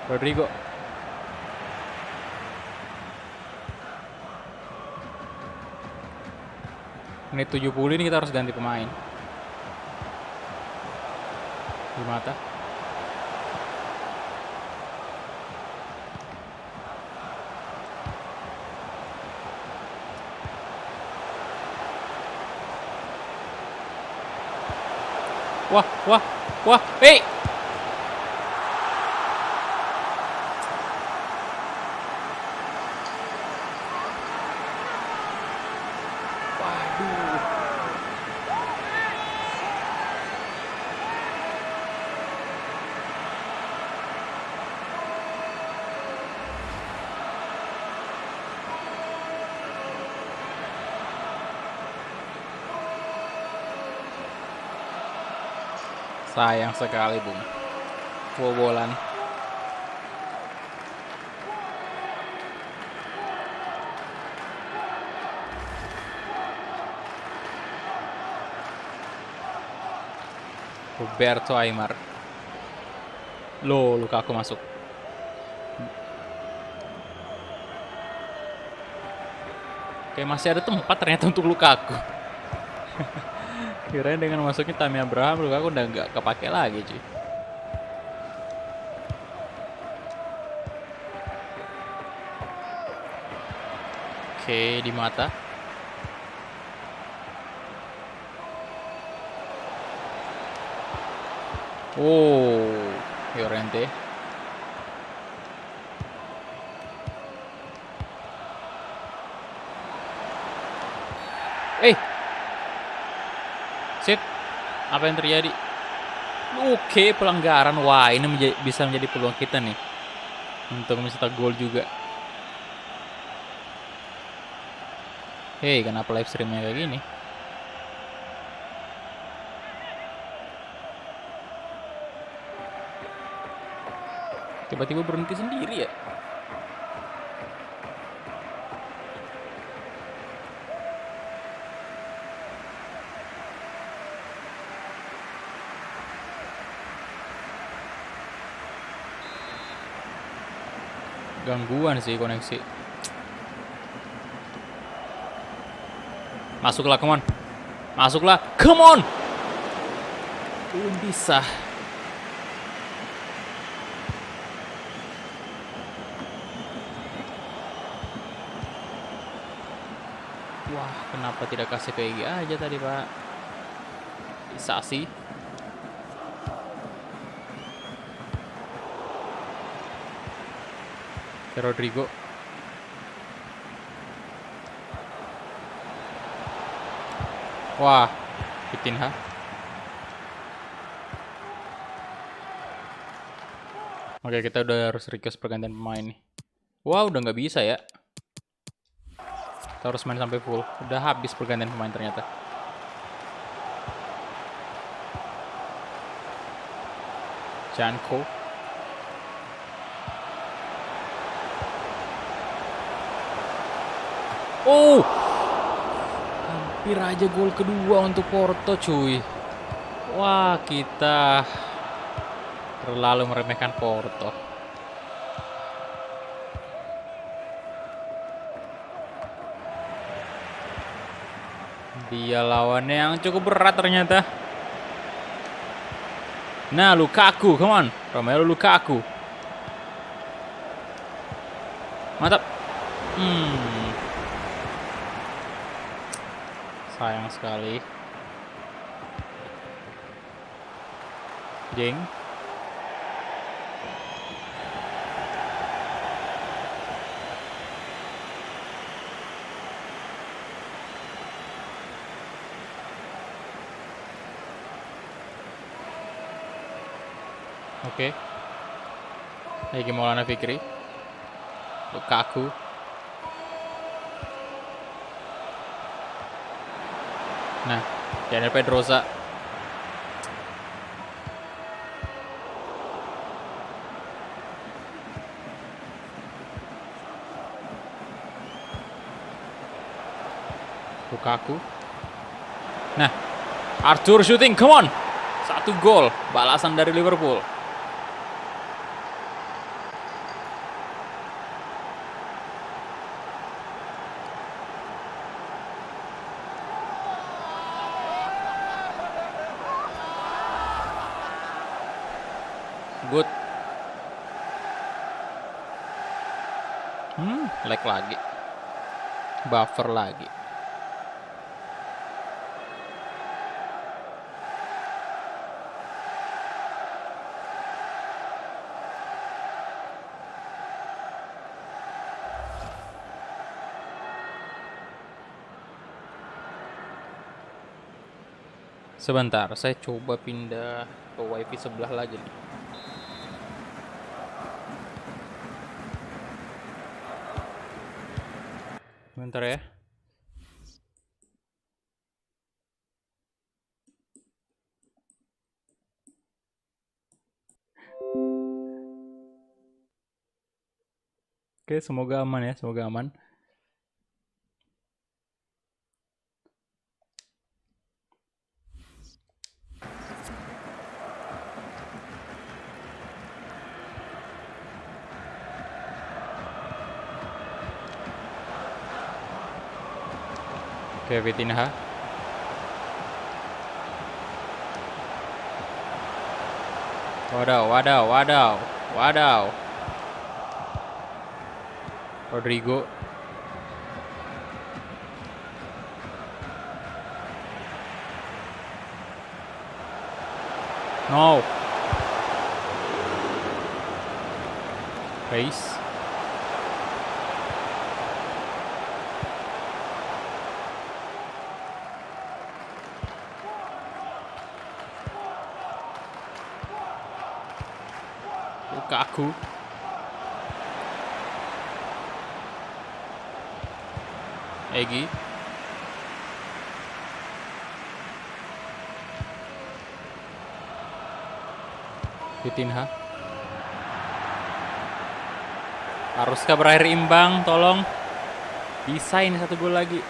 Rodrigo. Menit 70 ini kita harus ganti pemain. Di mata. Wah, wah, wah, hei! Sayang sekali, Bung. Kebobolan. Roberto Aimar. Loh, Lukaku masuk. Oke, masih ada tempat ternyata untuk Lukaku. Kirain dengan masuknya Tammy Abraham, Lukaku udah nggak kepake lagi, cuy. Oke, di mata. Oh, Llorente. Sit, apa yang terjadi? Oke, pelanggaran. Wah, ini bisa menjadi peluang kita nih untuk mencetak gol juga. Hei, kenapa live streamnya kayak gini? Tiba-tiba berhenti sendiri ya? Gangguan sih koneksi. Masuklah, come on. Masuklah, come on. Belum bisa. Wah, kenapa tidak kasih ke Egy aja tadi, Pak? Bisa sih. Rodrigo. Wah, Vitinha. Oke, kita udah harus request pergantian pemain nih. Wah, udah nggak bisa ya. Kita harus main sampai full. Udah habis pergantian pemain ternyata. Janko. Oh, hampir aja gol kedua untuk Porto cuy. Wah, kita terlalu meremehkan Porto. Dia lawannya yang cukup berat ternyata. Nah, Lukaku, come on. Romelu Lukaku. Mantap. Sayang sekali. Jeng. Oke. Egy Maulana Fikri. Lukaku. Nah, Daniel Pedrosa. Lukaku. Nah, Arthur shooting, come on. 1 gol, balasan dari Liverpool. Good. Lag lagi. Buffer lagi. Sebentar, saya coba pindah ke wifi sebelah lagi nih. Bentar ya. Oke, semoga aman ya, semoga aman. Oke, Vitinha. Wadaw. Rodrigo. No. Pace. Lukaku. Egy. Vitinha. Haruskah berakhir imbang? Tolong. Bisa ini 1 gol lagi.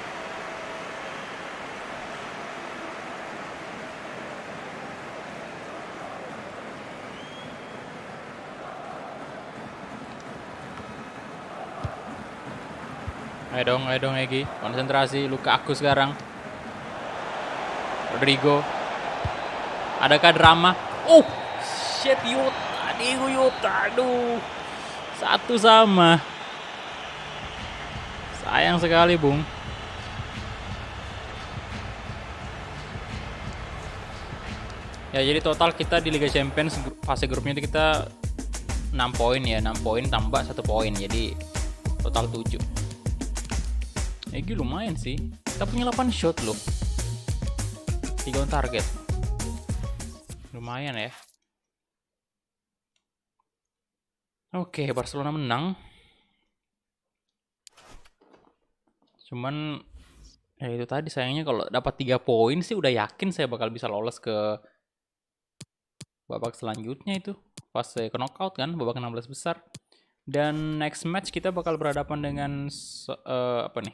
Ayo dong Egy. Konsentrasi. Lukaku sekarang. Rodrigo. Adakah drama? Oh, shit, Yuta. Aduh. 1 sama. Sayang sekali, Bung. Ya, jadi total kita di Liga Champions fase grupnya itu kita 6 poin ya. 6 poin tambah 1 poin. Jadi total 7. Egy lumayan sih. Kita punya 8 shot loh. 3 on target. Lumayan ya. Oke, Barcelona menang. Cuman ya itu tadi sayangnya kalau dapat 3 poin sih udah yakin saya bakal bisa lolos ke babak selanjutnya itu. Fase ke knockout kan, babak 16 besar. Dan next match kita bakal berhadapan dengan apa nih?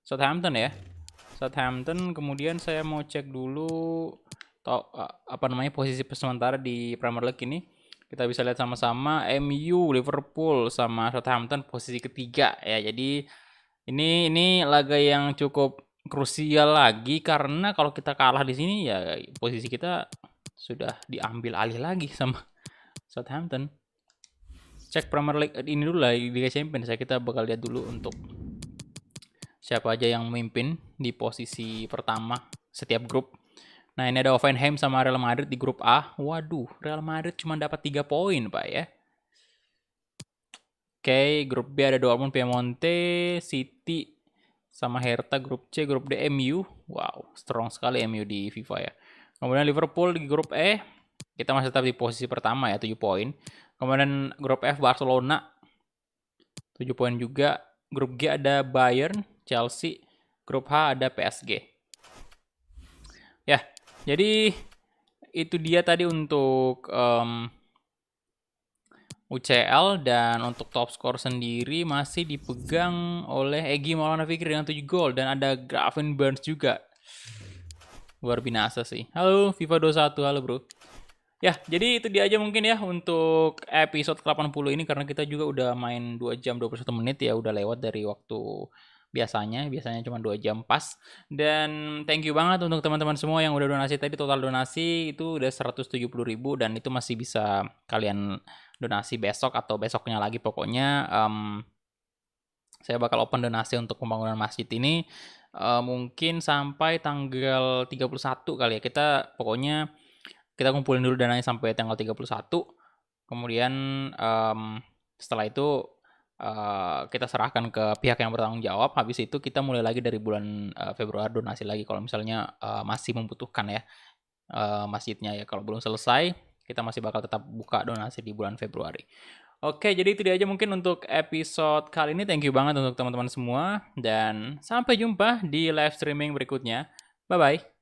Southampton ya. Southampton, kemudian saya mau cek dulu apa namanya posisi sementara di Premier League ini. Kita bisa lihat sama-sama MU, Liverpool sama Southampton posisi ketiga ya. Jadi ini laga yang cukup krusial lagi karena kalau kita kalah di sini ya posisi kita sudah diambil alih lagi sama Southampton. Cek Premier League ini dulu lah, Liga Champions ya, kita bakal lihat dulu untuk siapa aja yang memimpin di posisi pertama setiap grup. Nah, ini ada Hoffenheim sama Real Madrid di grup A. Waduh, Real Madrid cuma dapat 3 poin, Pak ya. Oke, grup B ada Dortmund, Piemonte, City sama Hertha. Grup C, grup D MU. Wow, strong sekali MU di FIFA ya. Kemudian Liverpool di grup E. Kita masih tetap di posisi pertama ya, 7 poin. Kemudian grup F Barcelona 7 poin juga. Grup G ada Bayern, Chelsea. Grup H ada PSG. Ya, jadi itu dia tadi untuk UCL, dan untuk top skor sendiri masih dipegang oleh Egy Maulana Fikri dengan 7 gol dan ada Gavin Barnes juga. Luar binasa sih. Halo FIFA 21, halo bro. Ya, jadi itu dia aja mungkin ya untuk episode ke-80 ini karena kita juga udah main 2 jam 21 menit ya, udah lewat dari waktu biasanya cuma 2 jam pas. Dan thank you banget untuk teman-teman semua yang udah donasi tadi, total donasi itu udah 170.000 dan itu masih bisa kalian donasi besok atau besoknya lagi pokoknya. Saya bakal open donasi untuk pembangunan masjid ini mungkin sampai tanggal 31 kali ya. Kita kumpulin dulu dananya sampai tanggal 31. Kemudian setelah itu kita serahkan ke pihak yang bertanggung jawab. Habis itu kita mulai lagi dari bulan Februari donasi lagi kalau misalnya masih membutuhkan ya masjidnya ya. Kalau belum selesai, kita masih bakal tetap buka donasi di bulan Februari. Oke, jadi itu dia aja mungkin untuk episode kali ini. Thank you banget untuk teman-teman semua dan sampai jumpa di live streaming berikutnya. Bye-bye.